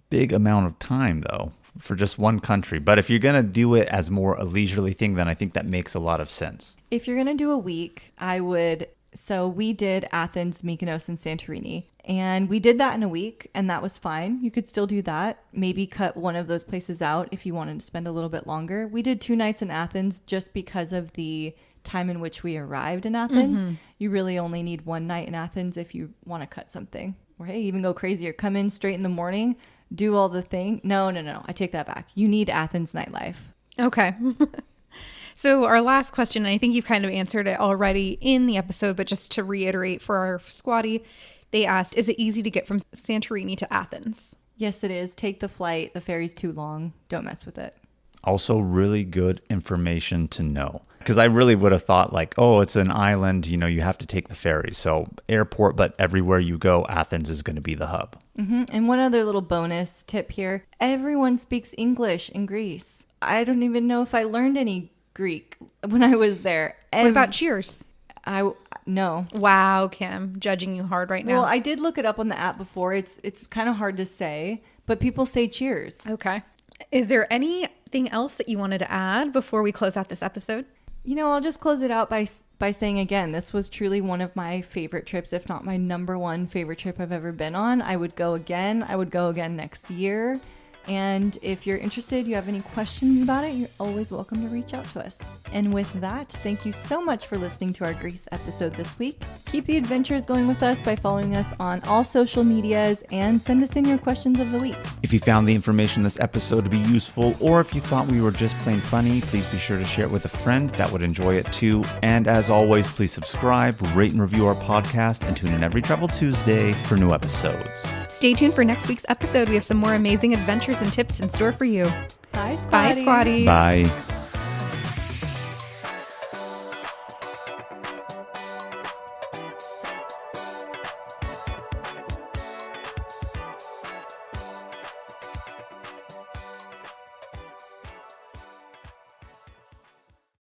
big amount of time, though, for just one country. But if you're going to do it as more a leisurely thing, then I think that makes a lot of sense. If you're going to do a week, I would... So we did Athens, Mykonos, and Santorini. And we did that in a week, and that was fine. You could still do that. Maybe cut one of those places out if you wanted to spend a little bit longer. We did 2 nights in Athens just because of the time in which we arrived in Athens. You really only need 1 night in Athens if you want to cut something. Or hey, even go crazier. Come in straight in the morning, do all the thing. No. I take that back. You need Athens nightlife. Okay. So our last question, and I think you've kind of answered it already in the episode, but just to reiterate for our squatty, they asked, is it easy to get from Santorini to Athens? Yes, it is. Take the flight. The ferry's too long. Don't mess with it. Also, really good information to know. Because I really would have thought like, oh, it's an island, you have to take the ferry. So airport, but everywhere you go, Athens is going to be the hub. And one other little bonus tip here. Everyone speaks English in Greece. I don't even know if I learned any Greek when I was there. What about cheers? No. Wow, Kim, judging you hard right now. Well, I did look it up on the app before. It's kind of hard to say, but people say cheers. Okay. Is there anything else that you wanted to add before we close out this episode? I'll just close it out by saying again, this was truly one of my favorite trips, if not my number 1 favorite trip I've ever been on. I would go again. I would go again next year. And if you're interested, you have any questions about it, you're always welcome to reach out to us. And with that, thank you so much for listening to our Greece episode this week. Keep the adventures going with us by following us on all social medias and send us in your questions of the week. If you found the information in this episode to be useful, or if you thought we were just plain funny, please be sure to share it with a friend that would enjoy it too. And as always, please subscribe, rate and review our podcast, and tune in every Travel Tuesday for new episodes. Stay tuned for next week's episode. We have some more amazing adventures and tips in store for you. Bye, Squatties. Bye, Squatties. Bye.